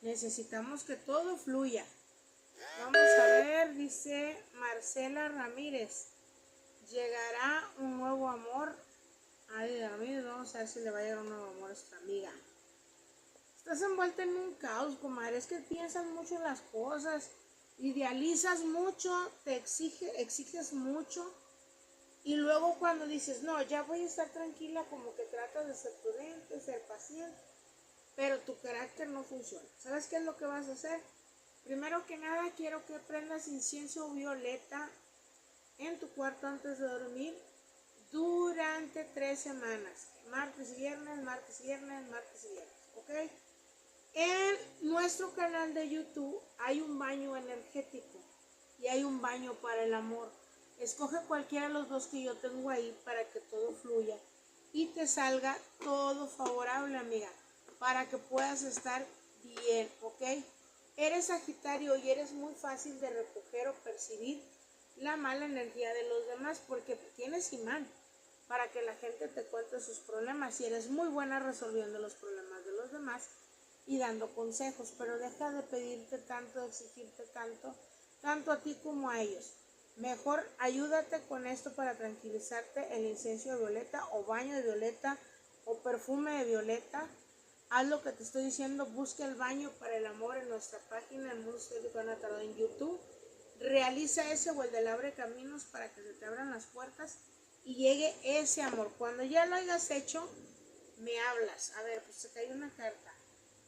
Necesitamos que todo fluya. Vamos a ver, dice Marcela Ramírez, llegará un nuevo amor. Ay, Ramírez, vamos a ver si le va a llegar un nuevo amor a nuestra amiga. Estás envuelta en un caos, comadre, es que piensas mucho en las cosas, idealizas mucho, te exiges mucho, y luego cuando dices, no, ya voy a estar tranquila, como que tratas de ser prudente, ser paciente, pero tu carácter no funciona. ¿Sabes qué es lo que vas a hacer? Primero que nada, quiero que prendas incienso violeta en tu cuarto antes de dormir durante 3 semanas. Martes y viernes, martes y viernes, martes y viernes, ¿ok? En nuestro canal de YouTube hay un baño energético y hay un baño para el amor. Escoge cualquiera de los dos que yo tengo ahí para que todo fluya y te salga todo favorable, amiga, para que puedas estar bien, ¿ok? Eres Sagitario y eres muy fácil de recoger o percibir la mala energía de los demás porque tienes imán para que la gente te cuente sus problemas y eres muy buena resolviendo los problemas de los demás y dando consejos, pero deja de pedirte tanto, de exigirte tanto, tanto a ti como a ellos. Mejor ayúdate con esto para tranquilizarte, el incienso de violeta o baño de violeta o perfume de violeta. Haz lo que te estoy diciendo, busca el baño para el amor en nuestra página, el Mundo Esotérico Natal en YouTube. Realiza ese o el del abre caminos para que se te abran las puertas y llegue ese amor. Cuando ya lo hayas hecho, me hablas. A ver, pues se cayó una carta.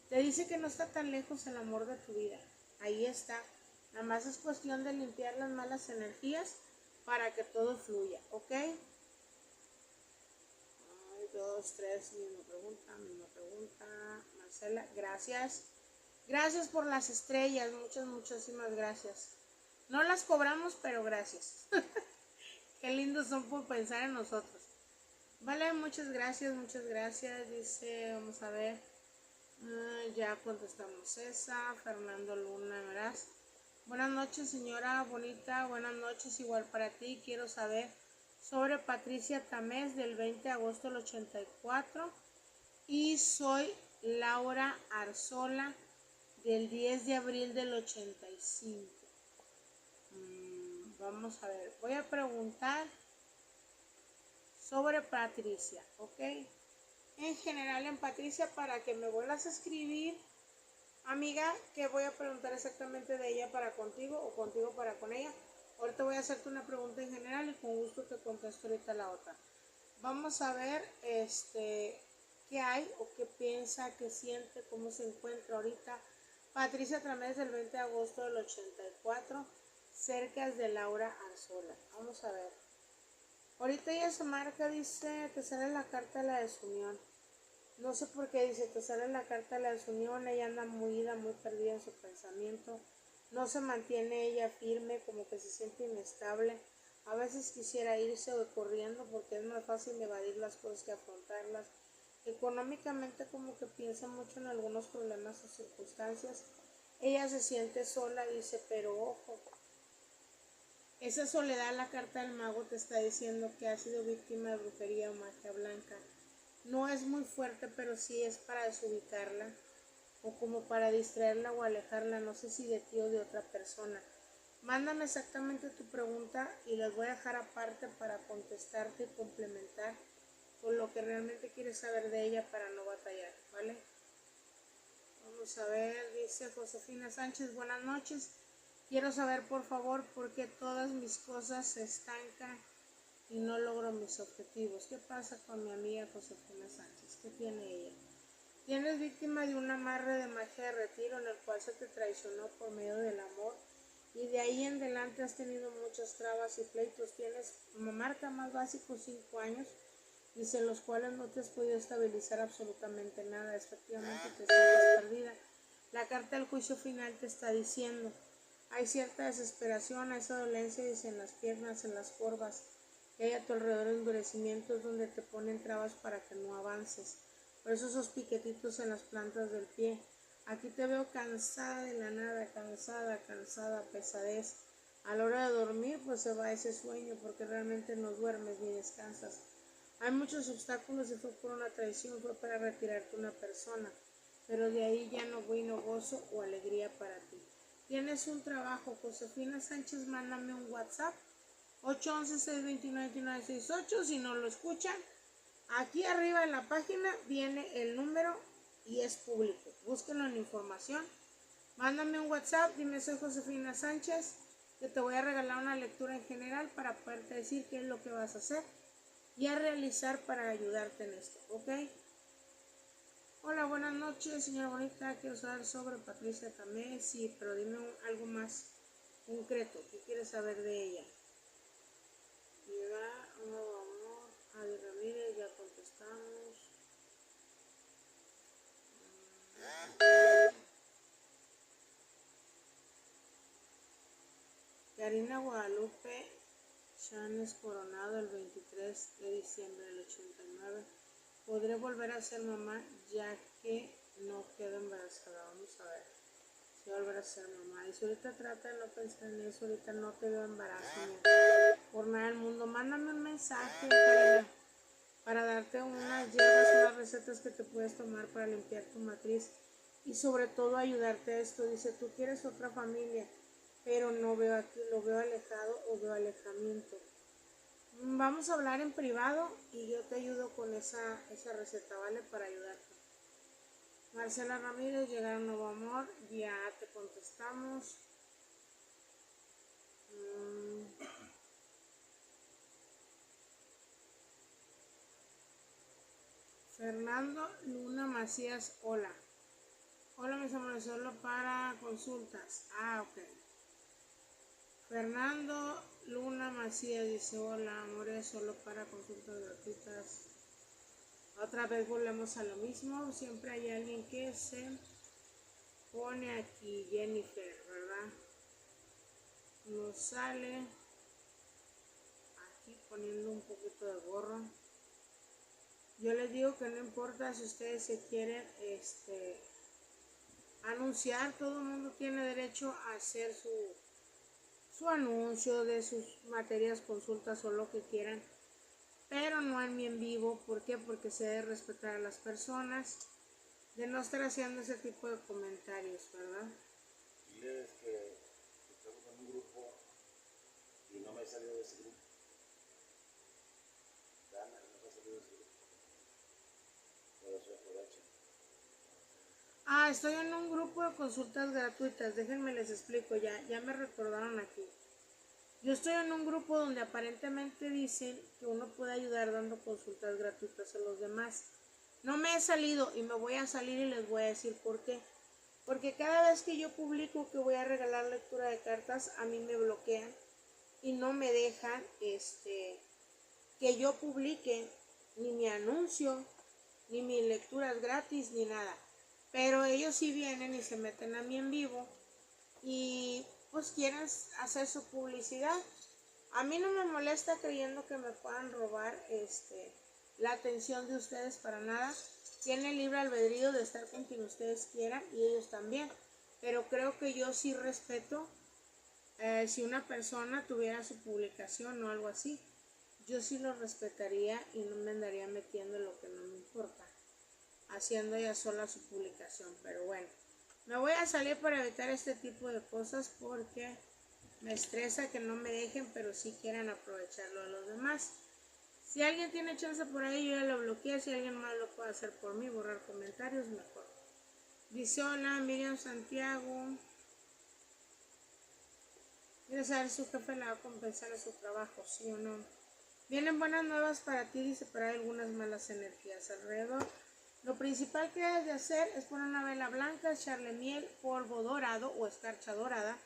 Te dice que no está tan lejos el amor de tu vida. Ahí está. Nada más es cuestión de limpiar las malas energías para que todo fluya, ¿ok? 2, 3, misma pregunta. Marcela, gracias. Gracias por las estrellas, muchísimas gracias. No las cobramos, pero gracias. Qué lindos son por pensar en nosotros. Vale, muchas gracias. Dice, vamos a ver. Ya contestamos esa. Fernando Luna, ¿verdad? Buenas noches, señora bonita. Buenas noches, igual para ti. Quiero saber sobre Patricia Tamés del 20 de agosto del 84. Y soy Laura Arzola del 10 de abril del 85. Vamos a ver. Voy a preguntar sobre Patricia, ¿ok? En general en Patricia, para que me vuelvas a escribir, amiga, que voy a preguntar exactamente de ella para contigo o contigo para con ella. Ahorita voy a hacerte una pregunta en general y con gusto te contesto ahorita la otra. Vamos a ver qué hay o qué piensa, qué siente, cómo se encuentra ahorita Patricia Tamés del 20 de agosto del 84, cerca de Laura Arzola. Vamos a ver. Ahorita ella se marca, dice, te sale la carta de la desunión. No sé por qué dice, te sale la carta de la desunión, ella anda muy ida, muy perdida en su pensamiento. No se mantiene ella firme, como que se siente inestable. A veces quisiera irse o corriendo porque es más fácil evadir las cosas que afrontarlas. Económicamente como que piensa mucho en algunos problemas o circunstancias. Ella se siente sola, dice, pero ojo. Esa soledad, la carta del mago te está diciendo que ha sido víctima de brujería o magia blanca. No es muy fuerte, pero sí es para desubicarla o como para distraerla o alejarla, no sé si de ti o de otra persona. Mándame exactamente tu pregunta y las voy a dejar aparte para contestarte y complementar con lo que realmente quieres saber de ella para no batallar, ¿vale? Vamos a ver, dice Josefina Sánchez, buenas noches. Quiero saber por favor por qué todas mis cosas se estancan y no logro mis objetivos. ¿Qué pasa con mi amiga Josefina Sánchez? ¿Qué tiene ella? Tienes víctima de un amarre de magia de retiro en el cual se te traicionó por medio del amor y de ahí en adelante has tenido muchas trabas y pleitos. Tienes marca más básico 5 años, dice, en los cuales no te has podido estabilizar absolutamente nada. Efectivamente te sientes perdida. La carta del juicio final te está diciendo, hay cierta desesperación, hay esa dolencia, dice, en las piernas, en las corvas, que hay a tu alrededor endurecimientos donde te ponen trabas para que no avances. Por eso esos piquetitos en las plantas del pie. Aquí te veo cansada de la nada, cansada, pesadez. A la hora de dormir pues se va ese sueño porque realmente no duermes ni descansas. Hay muchos obstáculos y fue por una traición, fue para retirarte una persona. Pero de ahí ya no vino gozo o alegría para ti. Tienes un trabajo, Josefina Sánchez, mándame un WhatsApp. 811-629-2968, si no lo escuchan. Aquí arriba en la página viene el número y es público. Búsquenlo en información. Mándame un WhatsApp, dime soy Josefina Sánchez, que te voy a regalar una lectura en general para poderte decir qué es lo que vas a hacer y a realizar para ayudarte en esto, ¿ok? Hola, buenas noches, señora bonita. Quiero saber sobre Patricia Tamé, sí, pero dime algo más concreto. ¿Qué quieres saber de ella? Llega un nuevo amor. Adi Ramírez, ya contestamos. Karina Guadalupe Chanes Coronado, el 23 de diciembre del 89. Podré volver a ser mamá ya que no quedo embarazada. Vamos a ver si volver a ser mamá. Y si ahorita trata de no pensar en eso, ahorita no te veo embarazo por nada del mundo. Mándame un mensaje para darte unas hierbas, unas recetas que te puedes tomar para limpiar tu matriz y sobre todo ayudarte a esto. Dice, tú quieres otra familia, pero no veo aquí, lo veo alejado o veo alejamiento. Vamos a hablar en privado y yo te ayudo con esa receta, ¿vale? Para ayudarte. Marcela Ramírez, llegar un nuevo amor, ya te contestamos. Fernando Luna Macías, hola. Hola mis amores, solo para consultas. Ok. Fernando Luna Macías dice, hola amores, solo para consultas gratuitas. Otra vez volvemos a lo mismo, siempre hay alguien que se pone aquí, Jennifer, ¿verdad? Nos sale aquí poniendo un poquito de gorro. Yo les digo que no importa si ustedes se quieren anunciar, todo el mundo tiene derecho a hacer su anuncio de sus materias, consultas o lo que quieran, pero no en mi en vivo. ¿Por qué? Porque se debe respetar a las personas, de no estar haciendo ese tipo de comentarios, ¿verdad? Diles que estamos en un grupo y no me he salido de ese grupo. Dana, no me he salido de ese grupo. Pero se aprovecha. Estoy en un grupo de consultas gratuitas, déjenme les explico, ya me recordaron aquí. Yo estoy en un grupo donde aparentemente dicen que uno puede ayudar dando consultas gratuitas a los demás. No me he salido y me voy a salir y les voy a decir por qué. Porque cada vez que yo publico que voy a regalar lectura de cartas, a mí me bloquean y no me dejan que yo publique ni mi anuncio, ni mis lecturas gratis, ni nada. Pero ellos sí vienen y se meten a mí en vivo y pues quieren hacer su publicidad. A mí no me molesta creyendo que me puedan robar la atención de ustedes para nada. Tienen libre albedrío de estar con quien ustedes quieran y ellos también. Pero creo que yo sí respeto si una persona tuviera su publicación o algo así. Yo sí lo respetaría y no me andaría metiendo en lo que no me importa, haciendo ella sola su publicación. Pero bueno, me voy a salir para evitar este tipo de cosas porque me estresa que no me dejen, pero sí quieran aprovecharlo a los demás. Si alguien tiene chance por ahí, yo ya lo bloqueé. Si alguien más lo puede hacer por mí, borrar comentarios, mejor. Dice hola, Miriam Santiago. Quiere saber si su jefe le va a compensar en su trabajo, sí o no. Vienen buenas nuevas para ti, dice, pero hay algunas malas energías alrededor. Lo principal que debes de hacer es poner una vela blanca, echarle miel, polvo dorado o escarcha dorada.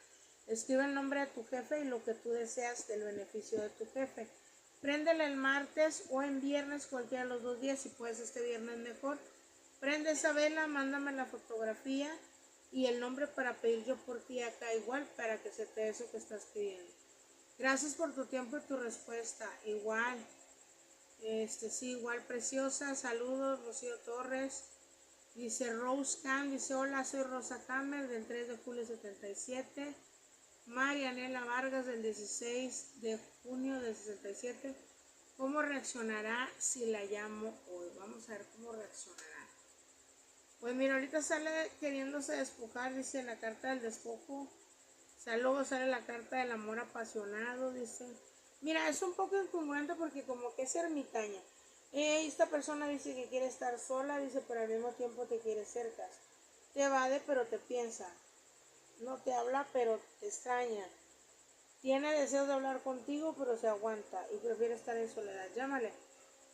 Escribe el nombre de tu jefe y lo que tú deseas del beneficio de tu jefe. Préndela el martes o en viernes, cualquiera de los 2 días, si puedes este viernes mejor. Prende esa vela, mándame la fotografía y el nombre para pedir yo por ti acá igual para que se te dé eso que estás pidiendo. Gracias por tu tiempo y tu respuesta. Igual. Sí, igual preciosa. Saludos, Rocío Torres. Dice Rose Cam, dice hola, soy Rosa Camer del 3 de julio 77. Marianela Vargas del 16 de junio del 67. ¿Cómo reaccionará si la llamo hoy? Vamos a ver cómo reaccionará. Pues mira, ahorita sale queriéndose despojar, dice la carta del despojo. O sea, luego sale la carta del amor apasionado, dice. Mira, es un poco incongruente porque como que es ermitaña. Esta persona dice que quiere estar sola, dice, pero al mismo tiempo te quiere cerca. Te evade, pero te piensa. No te habla, pero te extraña. Tiene deseos de hablar contigo, pero se aguanta y prefiere estar en soledad. Llámale.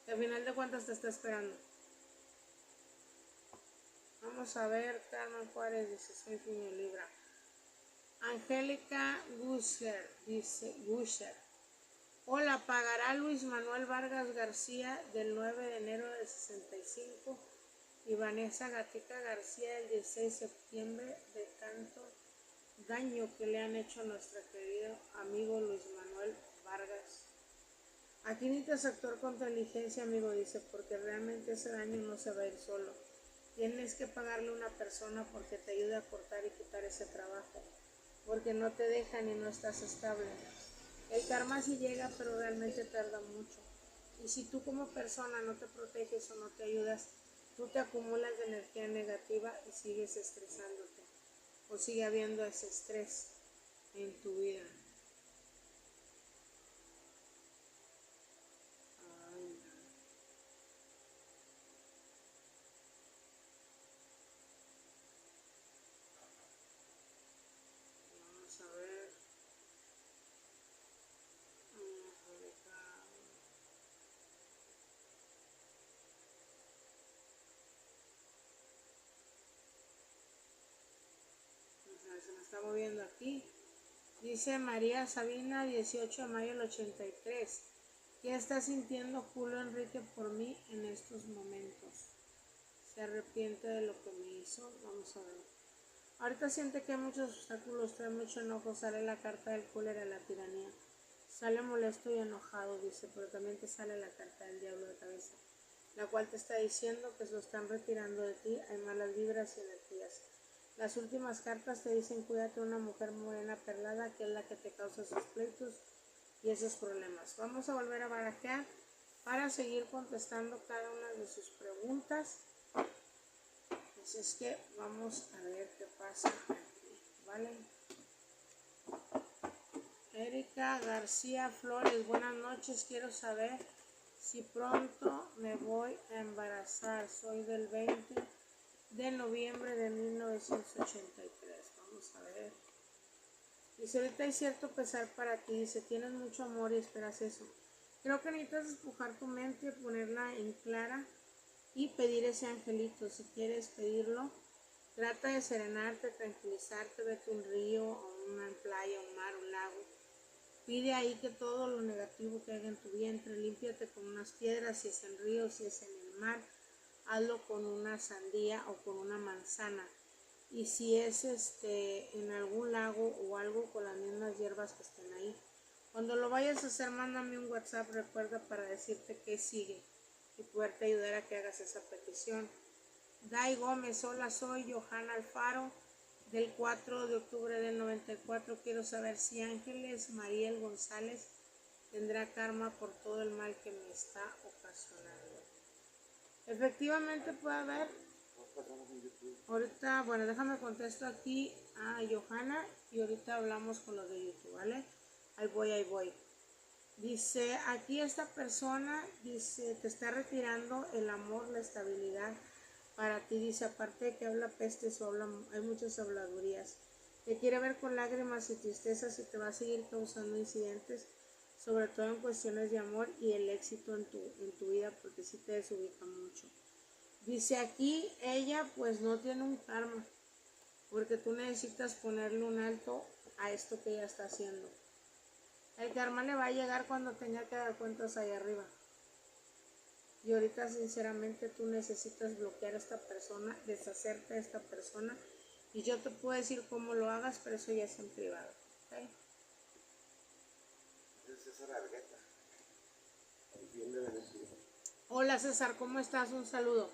Al final de cuentas te está esperando. Vamos a ver, Carmen Juárez dice, soy Finio Libra. Angélica Gusher dice, Gusher. Hola, pagará Luis Manuel Vargas García del 9 de enero del 65 y Vanessa Gatica García del 16 de septiembre de tanto daño que le han hecho a nuestro querido amigo Luis Manuel Vargas. Aquí necesitas actuar con inteligencia, amigo, dice, porque realmente ese daño no se va a ir solo. Tienes que pagarle a una persona porque te ayude a cortar y quitar ese trabajo, porque no te dejan y no estás estable. El karma sí llega, pero realmente tarda mucho. Y si tú como persona no te proteges o no te ayudas, tú te acumulas de energía negativa y sigues estresándote. O sigue habiendo ese estrés en tu vida. Ay, vamos a ver. Se me está moviendo aquí. Dice María Sabina, 18 de mayo del 83. ¿Qué está sintiendo Julio Enrique por mí en estos momentos? Se arrepiente de lo que me hizo. Vamos a ver. Ahorita siente que hay muchos obstáculos, trae mucho enojo. Sale la carta del cólera, la tiranía. Sale molesto y enojado, dice, pero también te sale la carta del diablo de cabeza, la cual te está diciendo que se lo están retirando de ti. Hay malas vibras y energías. Las últimas cartas te dicen cuídate de una mujer morena perlada que es la que te causa esos pleitos y esos problemas. Vamos a volver a barajear para seguir contestando cada una de sus preguntas. Así es que vamos a ver qué pasa aquí, ¿vale? Erika García Flores, buenas noches. Quiero saber si pronto me voy a embarazar. Soy del 20 de noviembre de 1983. Vamos a ver. Dice, ahorita hay cierto pesar para ti. Dice, tienes mucho amor y esperas eso. Creo que necesitas despojar tu mente, ponerla en clara y pedir ese angelito. Si quieres pedirlo, trata de serenarte, tranquilizarte, vete a un río, a una playa, un mar, un lago. Pide ahí que todo lo negativo que haya en tu vientre, límpiate con unas piedras, si es en río, si es en el mar. Hazlo con una sandía o con una manzana. Y si es en algún lago o algo, con las mismas hierbas que estén ahí. Cuando lo vayas a hacer, mándame un WhatsApp, recuerda, para decirte qué sigue y poderte ayudar a que hagas esa petición. Dai Gómez, hola, soy Johanna Alfaro del 4 de octubre del 94. Quiero saber si Ángeles Mariel González tendrá karma por todo el mal que me está ocasionando. Efectivamente puede haber. Ahorita, bueno, déjame contesto aquí a Johanna y ahorita hablamos con los de YouTube, ¿vale? Ahí voy. Dice, aquí esta persona, dice, te está retirando el amor, la estabilidad para ti. Dice, aparte de que habla pestes o habla, hay muchas habladurías. Te quiere ver con lágrimas y tristezas y te va a seguir causando incidentes, sobre todo en cuestiones de amor y el éxito en tu vida, porque sí te desubica mucho. Dice aquí, ella pues no tiene un karma, porque tú necesitas ponerle un alto a esto que ella está haciendo. El karma le va a llegar cuando tenga que dar cuentas allá arriba. Y ahorita sinceramente tú necesitas bloquear a esta persona, deshacerte de esta persona. Y yo te puedo decir cómo lo hagas, pero eso ya es en privado. ¿Okay? Es César Argueta. El fiel de Venezuela. Hola César, ¿cómo estás? Un saludo.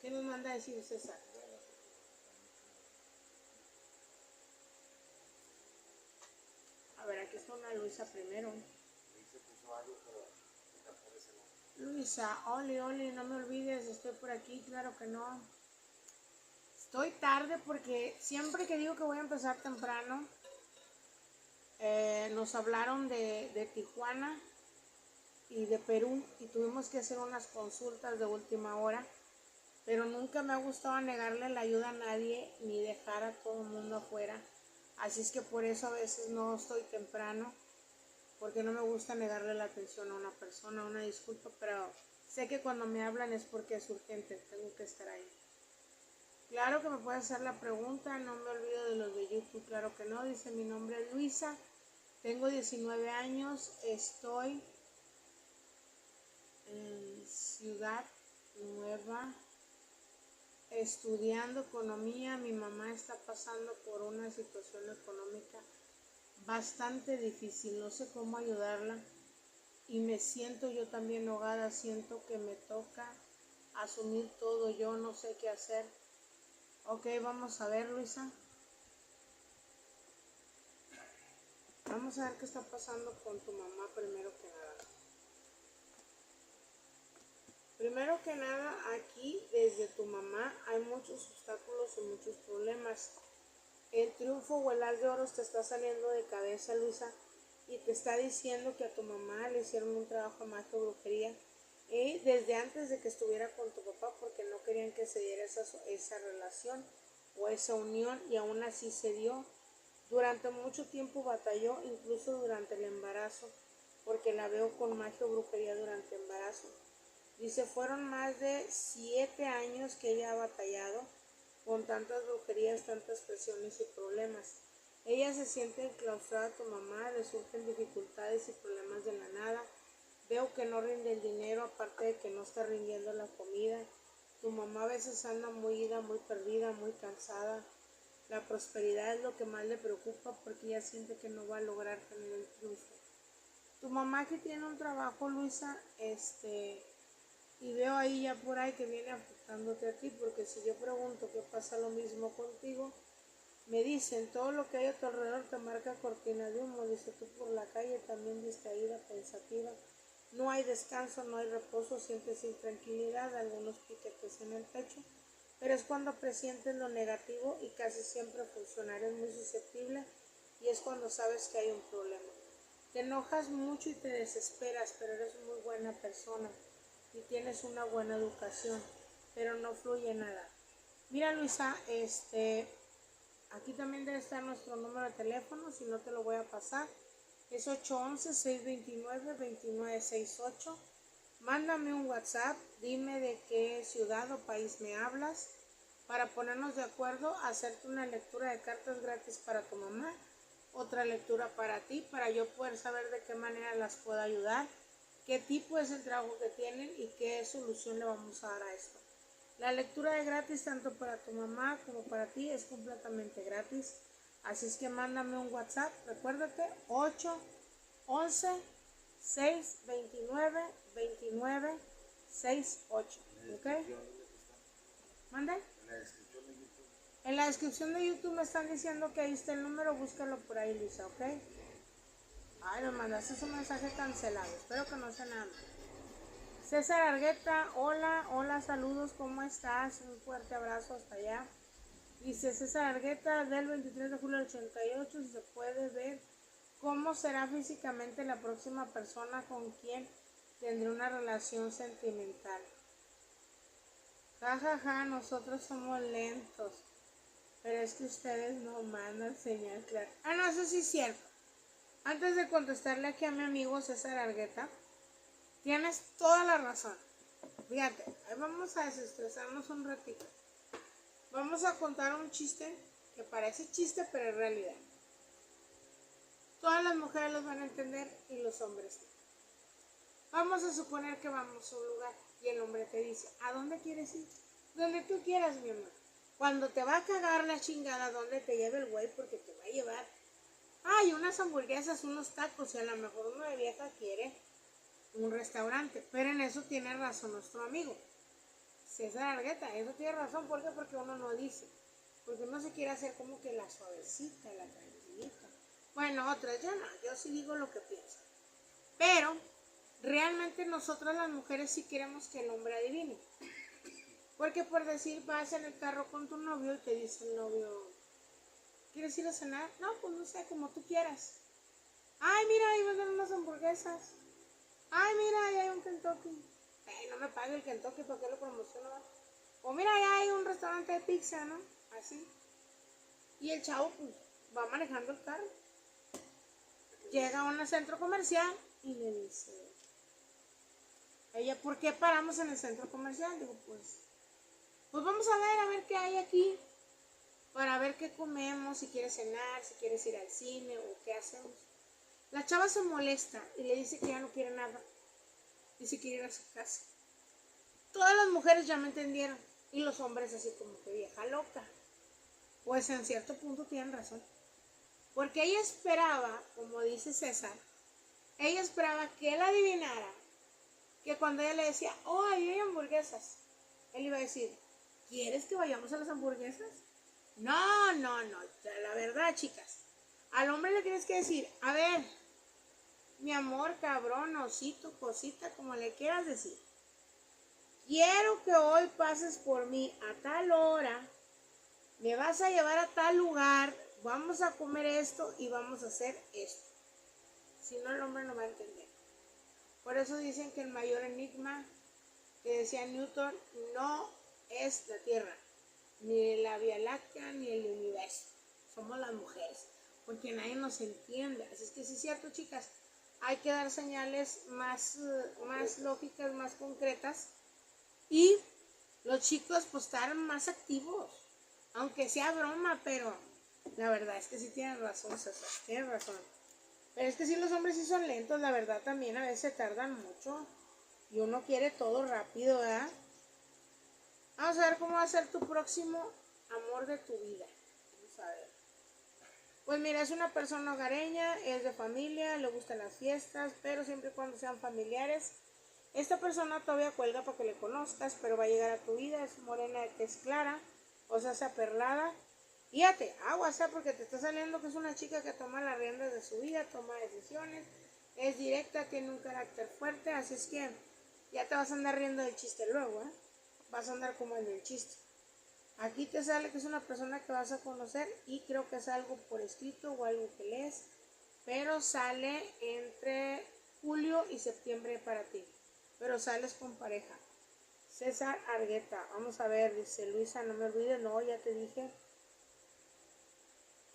¿Qué nos manda a decir César? A ver, aquí está una Luisa primero. Luisa puso algo, pero está por ese lado. Luisa, Oli, no me olvides, estoy por aquí, claro que no. Estoy tarde porque siempre que digo que voy a empezar temprano, nos hablaron de Tijuana y de Perú y tuvimos que hacer unas consultas de última hora, pero nunca me ha gustado negarle la ayuda a nadie ni dejar a todo el mundo afuera. Así es que por eso a veces no estoy temprano, porque no me gusta negarle la atención a una persona. Una disculpa, pero sé que cuando me hablan es porque es urgente, tengo que estar ahí. Claro que me puedes hacer la pregunta, no me olvido de los de YouTube, claro que no. Dice, mi nombre es Luisa, tengo 19 años, estoy en Ciudad Nueva estudiando economía. Mi mamá está pasando por una situación económica bastante difícil, no sé cómo ayudarla y me siento yo también ahogada, siento que me toca asumir todo, yo no sé qué hacer. Ok, vamos a ver, Luisa. Vamos a ver qué está pasando con tu mamá primero que nada. Primero que nada, aquí desde tu mamá hay muchos obstáculos y muchos problemas. El triunfo o el as de oros te está saliendo de cabeza, Luisa, y te está diciendo que a tu mamá le hicieron un trabajo de magia o brujería desde antes de que estuviera con tu papá, porque no querían que se diera esa relación o esa unión, y aún así se dio. Durante mucho tiempo batalló, incluso durante el embarazo, porque la veo con magia o brujería durante el embarazo. Dice, fueron más de 7 años que ella ha batallado con tantas brujerías, tantas presiones y problemas. Ella se siente enclaustrada a tu mamá, le surgen dificultades y problemas de la nada. Veo que no rinde el dinero, aparte de que no está rindiendo la comida. Tu mamá a veces anda muy ida, muy perdida, muy cansada. La prosperidad es lo que más le preocupa porque ella siente que no va a lograr tener el triunfo. Tu mamá que tiene un trabajo, Luisa, y veo ahí ya por ahí que viene afectándote a ti, porque si yo pregunto qué pasa lo mismo contigo, me dicen, todo lo que hay a tu alrededor te marca cortina de humo. Dice, tú por la calle también distraída, pensativa, no hay descanso, no hay reposo, sientes intranquilidad, algunos piquetes en el pecho, pero es cuando presientes lo negativo y casi siempre funciona. Eres muy susceptible y es cuando sabes que hay un problema. Te enojas mucho y te desesperas, pero eres muy buena persona y tienes una buena educación, pero no fluye nada. Mira, Luisa, aquí también debe estar nuestro número de teléfono, si no te lo voy a pasar. Es 811-629-2968. Mándame un WhatsApp, dime de qué ciudad o país me hablas para ponernos de acuerdo, hacerte una lectura de cartas gratis para tu mamá, otra lectura para ti, para yo poder saber de qué manera las puedo ayudar, qué tipo es el trabajo que tienen y qué solución le vamos a dar a esto. La lectura de gratis tanto para tu mamá como para ti es completamente gratis. Así es que mándame un WhatsApp, recuérdate, 811-629-2968. ¿Ok? ¿Mande? En la descripción de YouTube me están diciendo que ahí está el número, búscalo por ahí, Luisa, ¿ok? Ay, me mandaste un mensaje cancelado, espero que no sea nada. César Argueta, hola, saludos, ¿cómo estás? Un fuerte abrazo hasta allá. Dice César Argueta, del 23 de julio del 88, si se puede ver cómo será físicamente la próxima persona con quien tendré una relación sentimental. Ja, nosotros somos lentos, pero es que ustedes no mandan señal clara. Ah, no, eso sí es cierto. Antes de contestarle aquí a mi amigo César Argueta, tienes toda la razón. Fíjate, vamos a desestresarnos un ratito. Vamos a contar un chiste que parece chiste, pero es realidad. Todas las mujeres los van a entender y los hombres no. Vamos a suponer que vamos a un lugar y el hombre te dice, ¿a dónde quieres ir? Donde tú quieras, mi amor. Cuando te va a cagar la chingada, ¿dónde te lleve el güey? Porque te va a llevar. Ay, unas hamburguesas, unos tacos, y a lo mejor una de vieja quiere un restaurante. Pero en eso tiene razón nuestro amigo César Argueta. Eso tiene razón. ¿Por qué? Porque uno no dice. Porque uno se quiere hacer como que la suavecita, la tranquilita. Bueno, otras yo no. Yo sí digo lo que pienso. Pero realmente nosotras las mujeres sí queremos que el hombre adivine. Porque por decir, vas en el carro con tu novio y te dice el novio, ¿quieres ir a cenar? No, pues no sé, como tú quieras. Ay, mira, ahí venden unas hamburguesas. Ay, mira, ahí hay un Kentucky. No me pague el Kentucky, ¿para qué lo promociono? O mira, ahí hay un restaurante de pizza, ¿no? Así. Y el chavo, pues, va manejando el carro. Llega a un centro comercial y le dice, ella, ¿por qué paramos en el centro comercial? Digo, pues vamos a ver qué hay aquí. Para ver qué comemos, si quieres cenar, si quieres ir al cine o qué hacemos. La chava se molesta y le dice que ya no quiere nada. Dice que quiere ir a su casa. Todas las mujeres ya me entendieron. Y los hombres así como que vieja loca. Pues en cierto punto tienen razón. Porque ella esperaba, como dice César, ella esperaba que él adivinara que cuando ella le decía, oh, ahí hay hamburguesas, él iba a decir, ¿quieres que vayamos a las hamburguesas? No, la verdad, chicas, al hombre le tienes que decir, a ver, mi amor, cabrón, osito, cosita, como le quieras decir, quiero que hoy pases por mí a tal hora, me vas a llevar a tal lugar, vamos a comer esto y vamos a hacer esto. Si no, el hombre no va a entender. Por eso dicen que el mayor enigma que decía Newton no es la Tierra, ni la Vía Láctea, ni el universo. Somos las mujeres, porque nadie nos entiende. Así es que sí es cierto, chicas, hay que dar señales más lógicas, más concretas. Y los chicos, pues, estar más activos. Aunque sea broma, pero la verdad es que sí tienen razón, César, tienen razón. Pero es que sí, los hombres sí son lentos, la verdad también a veces tardan mucho. Y uno quiere todo rápido, ¿verdad? Vamos a ver cómo va a ser tu próximo amor de tu vida. Vamos a ver. Pues mira, es una persona hogareña, es de familia, le gustan las fiestas, pero siempre y cuando sean familiares. Esta persona todavía cuelga para que le conozcas, pero va a llegar a tu vida, es morena de tez clara, o sea, aperlada. Fíjate, aguas, porque te está saliendo que es una chica que toma las riendas de su vida, toma decisiones, es directa, tiene un carácter fuerte, así es que ya te vas a andar riendo del chiste luego, ¿eh? Vas a andar como el del chiste. Aquí te sale que es una persona que vas a conocer y creo que es algo por escrito o algo que lees, pero sale entre julio y septiembre para ti, pero sales con pareja. César Argueta, vamos a ver, dice Luisa, no me olvides, no, ya te dije,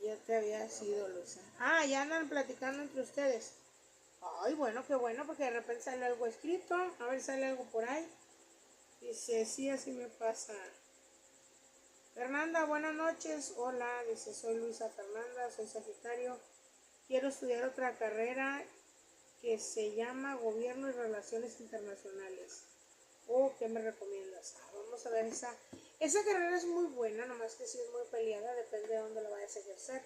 ya te había sido Luisa. Ah, ya andan platicando entre ustedes. Ay, bueno, qué bueno, porque de repente sale algo escrito, a ver si sale algo por ahí. Dice, sí, así me pasa. Fernanda, buenas noches. Hola, dice, soy Luisa Fernanda, soy Sagitario. Quiero estudiar otra carrera que se llama Gobierno y Relaciones Internacionales. ¿Qué me recomiendas? Vamos a ver, esa carrera es muy buena, nomás que sí es muy peleada, depende de dónde la vayas a ejercer.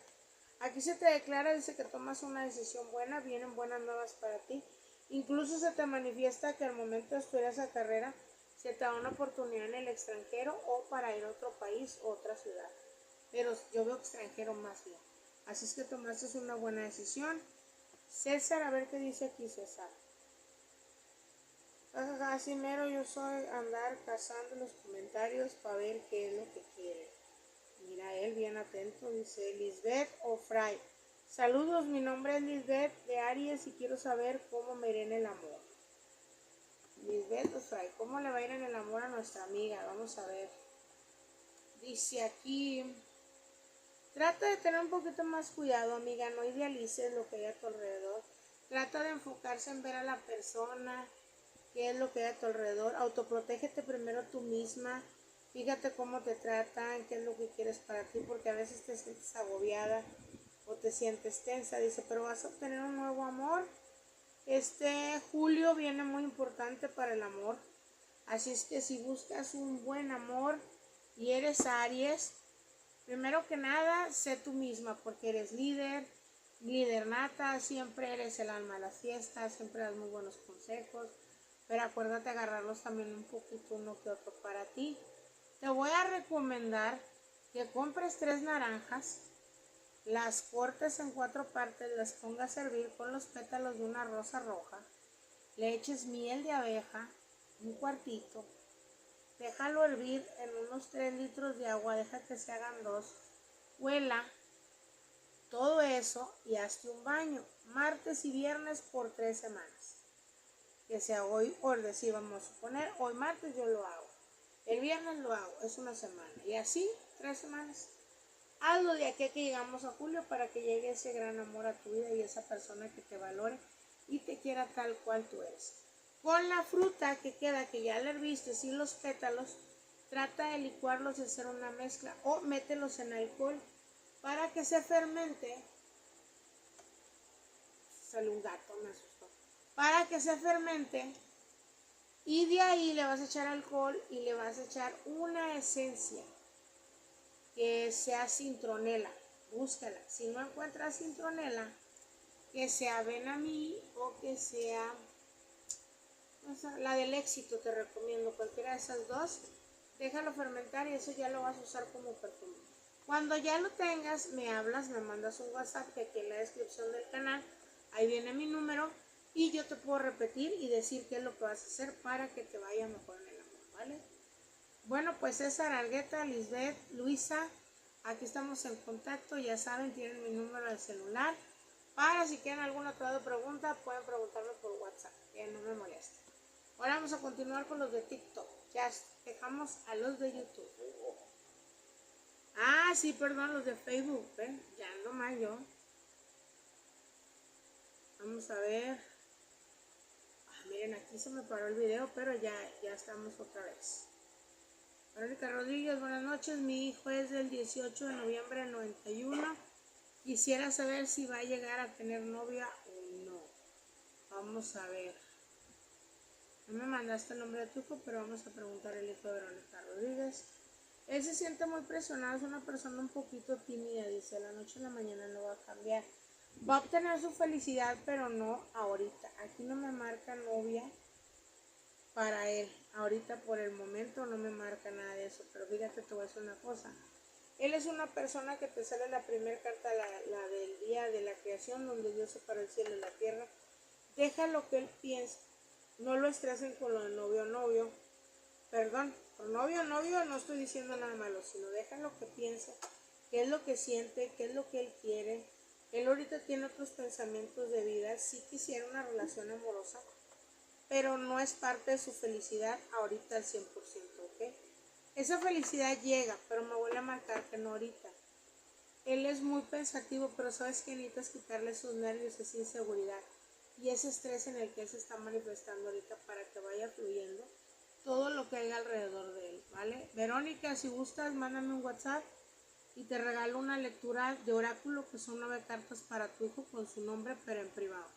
Aquí se te declara, dice que tomas una decisión buena, vienen buenas nuevas para ti. Incluso se te manifiesta que al momento de estudiar esa carrera se te da una oportunidad en el extranjero o para ir a otro país o otra ciudad. Pero yo veo extranjero más bien. Así es que tomaste una buena decisión. César, a ver qué dice aquí César. Así mero yo soy andar cazando los comentarios para ver qué es lo que quiere. Mira él bien atento, dice Lisbeth O'Fray. Saludos, mi nombre es Lisbeth de Aries y quiero saber cómo me iré en el amor. Lisbeth O'Fray, ¿cómo le va a ir en el amor a nuestra amiga? Vamos a ver. Dice aquí, Trata de tener un poquito más cuidado, amiga, no idealices lo que hay a tu alrededor. Trata de enfocarse en ver a la persona, qué es lo que hay a tu alrededor. Autoprotégete primero tú misma. Fíjate cómo te tratan, qué es lo que quieres para ti, porque a veces te sientes agobiada o te sientes tensa. Dice, pero vas a obtener un nuevo amor. Este julio viene muy importante para el amor. Así es que si buscas un buen amor y eres Aries, primero que nada, sé tú misma, porque eres líder nata, siempre eres el alma de la fiesta, siempre das muy buenos consejos, pero acuérdate agarrarlos también un poquito uno que otro para ti. Te voy a recomendar que compres 3 naranjas, las cortes en 4 partes, las pongas a hervir con los pétalos de una rosa roja, le eches miel de abeja, un cuartito, déjalo hervir en unos 3 litros de agua, deja que se hagan 2, huela todo eso y hazte un baño, martes y viernes por 3 semanas. Que sea hoy, por decir, vamos a suponer, hoy martes yo lo hago, el viernes lo hago, es una semana, y así 3 semanas. Hazlo de aquí a que llegamos a julio para que llegue ese gran amor a tu vida y esa persona que te valore y te quiera tal cual tú eres. Con la fruta que queda, que ya la herviste, y los pétalos, trata de licuarlos y hacer una mezcla o mételos en alcohol para que se fermente. Sale un gato, me asustó. Para que se fermente y de ahí le vas a echar alcohol y le vas a echar una esencia que sea citronela, búscala. Si no encuentras citronela, que sea Benamí o que sea, o sea, la del éxito, te recomiendo cualquiera de esas dos. Déjalo fermentar y eso ya lo vas a usar como perfume. Cuando ya lo tengas, me hablas, me mandas un WhatsApp, que aquí en la descripción del canal, ahí viene mi número, y yo te puedo repetir y decir qué es lo que vas a hacer para que te vaya mejor en el amor, ¿vale? Bueno, pues César, Argueta, Lisbeth, Luisa, aquí estamos en contacto, ya saben, tienen mi número de celular. Para si quieren alguna otra pregunta, pueden preguntarme por WhatsApp, que no me moleste. Ahora vamos a continuar con los de TikTok. Ya dejamos a los de YouTube. Ah, sí, perdón, los de Facebook, ¿ven? Ya ando mal yo. Vamos a ver. Ah, miren, aquí se me paró el video, pero ya estamos otra vez. Verónica Rodríguez, buenas noches. Mi hijo es del 18 de noviembre del 91. Quisiera saber si va a llegar a tener novia o no. Vamos a ver. No me mandaste el nombre de tu hijo, pero vamos a preguntar el hijo de Verónica Rodríguez. Él se siente muy presionado, es una persona un poquito tímida, dice, de la noche a la mañana no va a cambiar. Va a obtener su felicidad, pero no ahorita. Aquí no me marca novia para él. Ahorita por el momento no me marca nada de eso, pero fíjate, te voy a decir una cosa. Él es una persona que te sale la primera carta, la del día de la creación, donde Dios separó el cielo y la tierra. Deja lo que él piensa. No lo estresen con lo de novio. Perdón, por novio no estoy diciendo nada malo, sino deja lo que piensa, qué es lo que siente, qué es lo que él quiere. Él ahorita tiene otros pensamientos de vida, sí quisiera una relación amorosa, pero no es parte de su felicidad ahorita al 100%, ¿ok? Esa felicidad llega, pero me vuelve a marcar que no ahorita. Él es muy pensativo, pero sabes que necesitas quitarle sus nervios, esa inseguridad y ese estrés en el que él se está manifestando ahorita para que vaya fluyendo todo lo que hay alrededor de él, ¿vale? Verónica, si gustas, mándame un WhatsApp y te regalo una lectura de oráculo, que son 9 cartas para tu hijo con su nombre, pero en privado.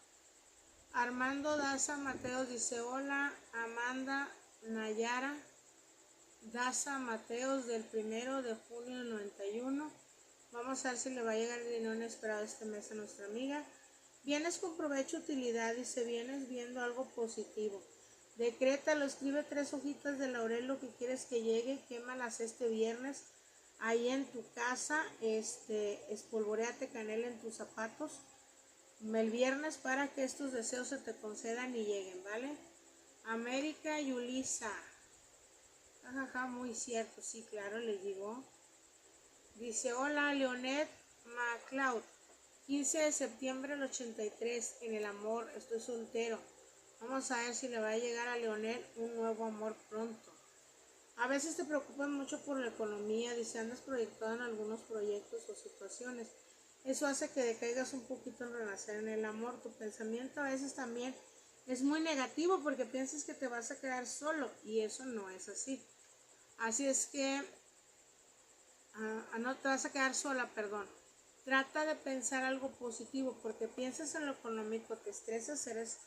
Armando Daza Mateos dice, hola, Amanda Nayara Daza Mateos del 1 de junio del 91. Vamos a ver si le va a llegar el dinero inesperado este mes a nuestra amiga. Vienes con provecho, utilidad, dice, vienes viendo algo positivo. Decrétalo, escribe 3 hojitas de laurel, lo que quieres que llegue, quémalas este viernes ahí en tu casa, espolvoreate canela en tus zapatos el viernes para que estos deseos se te concedan y lleguen, ¿vale? América Yulisa, jajaja, muy cierto, sí, claro, le llegó. Dice, hola, Leonet MacLeod, 15 de septiembre del 83, en el amor, estoy soltero. Vamos a ver si le va a llegar a Leonel un nuevo amor pronto. A veces te preocupas mucho por la economía, dice, andas proyectado en algunos proyectos o situaciones. Eso hace que decaigas un poquito en renacer en el amor. Tu pensamiento a veces también es muy negativo porque piensas que te vas a quedar solo y eso no es así. Así es que no te vas a quedar sola, perdón. Trata de pensar algo positivo porque piensas en lo económico, te estresas, eres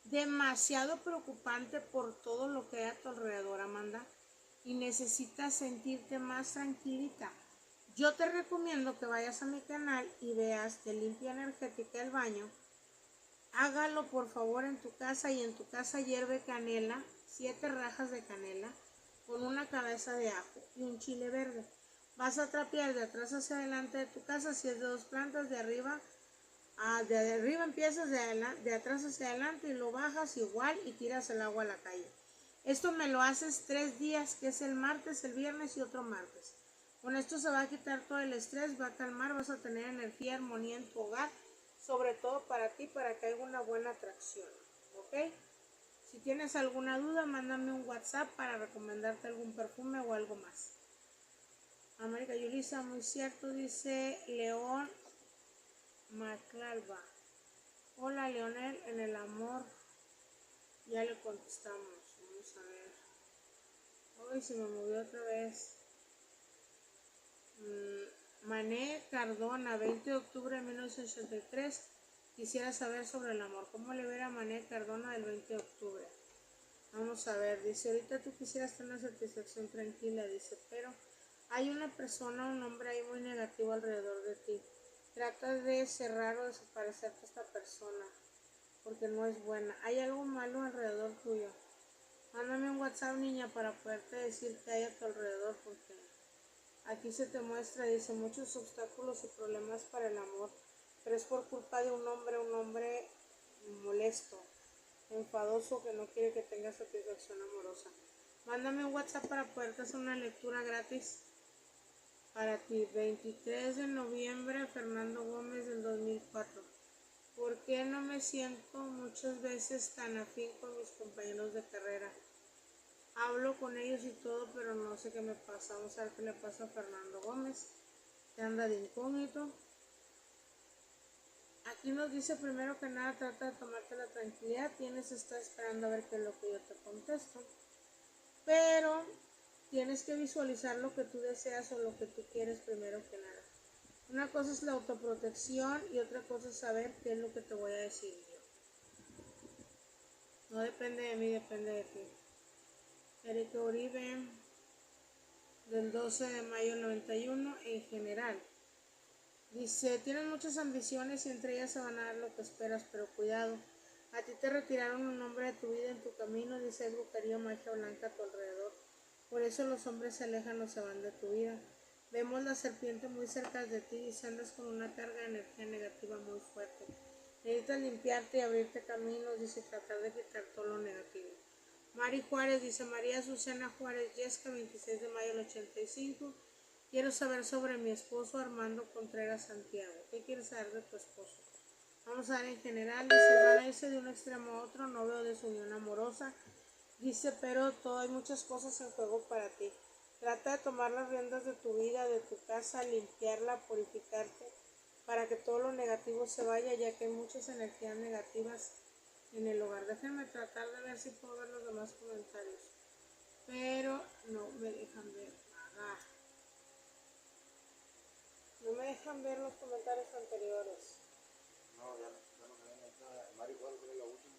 demasiado preocupante por todo lo que hay a tu alrededor, Amanda, y necesitas sentirte más tranquilita. Yo te recomiendo que vayas a mi canal y veas de limpia energética el baño. Hágalo por favor en tu casa y en tu casa hierve canela, 7 rajas de canela con una cabeza de ajo y un chile verde. Vas a trapear de atrás hacia adelante de tu casa, si es de 2 plantas, de arriba empiezas de atrás hacia adelante y lo bajas igual y tiras el agua a la calle. Esto me lo haces 3 días, que es el martes, el viernes y otro martes. Con esto se va a quitar todo el estrés, va a calmar, vas a tener energía, armonía en tu hogar, sobre todo para ti, para que haya una buena atracción, ¿ok? Si tienes alguna duda, mándame un WhatsApp para recomendarte algún perfume o algo más. América Yulisa, muy cierto, dice León Maclalva. Hola Leonel, en el amor ya le contestamos. Vamos a ver. Hoy se me movió otra vez. Mané Cardona, 20 de octubre de 1983. Quisiera saber sobre el amor. ¿Cómo le verá Mané Cardona del 20 de octubre? Vamos a ver, dice, ahorita tú quisieras tener una satisfacción tranquila, dice, pero hay una persona, un hombre ahí muy negativo alrededor de ti. Trata de cerrar o desaparecerte a esta persona, porque no es buena. Hay algo malo alrededor tuyo. Mándame un WhatsApp, niña, para poderte decir qué hay a tu alrededor, porque aquí se te muestra, dice, muchos obstáculos y problemas para el amor, pero es por culpa de un hombre molesto, enfadoso, que no quiere que tengas satisfacción amorosa. Mándame un WhatsApp para poderte hacer una lectura gratis para ti. 23 de noviembre, Fernando Gómez del 2004. ¿Por qué no me siento muchas veces tan afín con mis compañeros de carrera? Hablo con ellos y todo, pero no sé qué me pasa. Vamos a ver qué le pasa a Fernando Gómez, que anda de incógnito. Aquí nos dice, primero que nada, trata de tomarte la tranquilidad. Tienes que estar esperando a ver qué es lo que yo te contesto. Pero tienes que visualizar lo que tú deseas o lo que tú quieres primero que nada. Una cosa es la autoprotección y otra cosa es saber qué es lo que te voy a decir yo. No depende de mí, depende de ti. Erika Uribe, del 12 de mayo del 91, en general. Dice, tienes muchas ambiciones y entre ellas se van a dar lo que esperas, pero cuidado. A ti te retiraron un hombre de tu vida en tu camino, dice, hay brujería, magia blanca a tu alrededor. Por eso los hombres se alejan o se van de tu vida. Vemos la serpiente muy cerca de ti, dice, andas con una carga de energía negativa muy fuerte. Necesitas limpiarte y abrirte caminos, dice, tratar de quitar todo lo negativo. Mari Juárez, dice, María Azucena Juárez Yesca, 26 de mayo del 85. Quiero saber sobre mi esposo Armando Contreras Santiago. ¿Qué quieres saber de tu esposo? Vamos a ver en general, dice, van a irse de un extremo a otro, no veo desunión amorosa. Dice, pero hay muchas cosas en juego para ti. Trata de tomar las riendas de tu vida, de tu casa, limpiarla, purificarte, para que todo lo negativo se vaya, ya que hay muchas energías negativas en el hogar. Déjenme tratar de ver si puedo ver los demás comentarios, pero no me dejan ver nada. No me dejan ver los comentarios anteriores. No, ya no se ven esta. Mari, ¿cuál fue la última?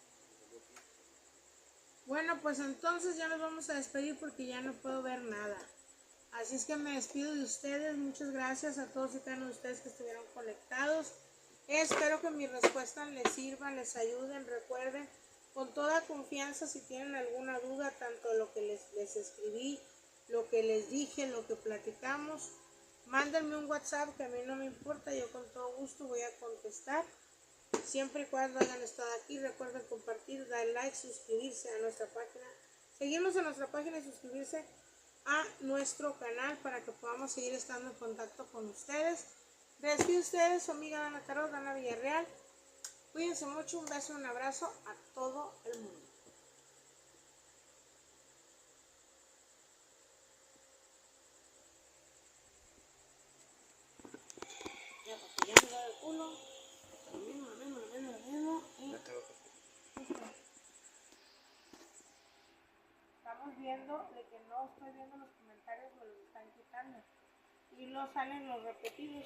Bueno, pues entonces ya nos vamos a despedir porque ya no puedo ver nada. Así es que me despido de ustedes. Muchas gracias a todos y cada uno de ustedes que estuvieron conectados. Espero que mi respuesta les sirva, les ayuden. Recuerden, con toda confianza, si tienen alguna duda, tanto de lo que les escribí, lo que les dije, lo que platicamos, mándenme un WhatsApp, que a mí no me importa. Yo con todo gusto voy a contestar. Siempre y cuando hayan estado aquí, recuerden compartir, dar like, suscribirse a nuestra página, seguirnos en nuestra página y suscribirse a nuestro canal para que podamos seguir estando en contacto con ustedes. Despide ustedes, su amiga Dana Tarot, Dana Villarreal. Cuídense mucho, un beso, un abrazo a todo el mundo. ya me da el culo. Lo mismo. Y Ya te lo pasé. estamos viendo de que no estoy viendo los comentarios, me los están quitando. Y luego salen los repetidos.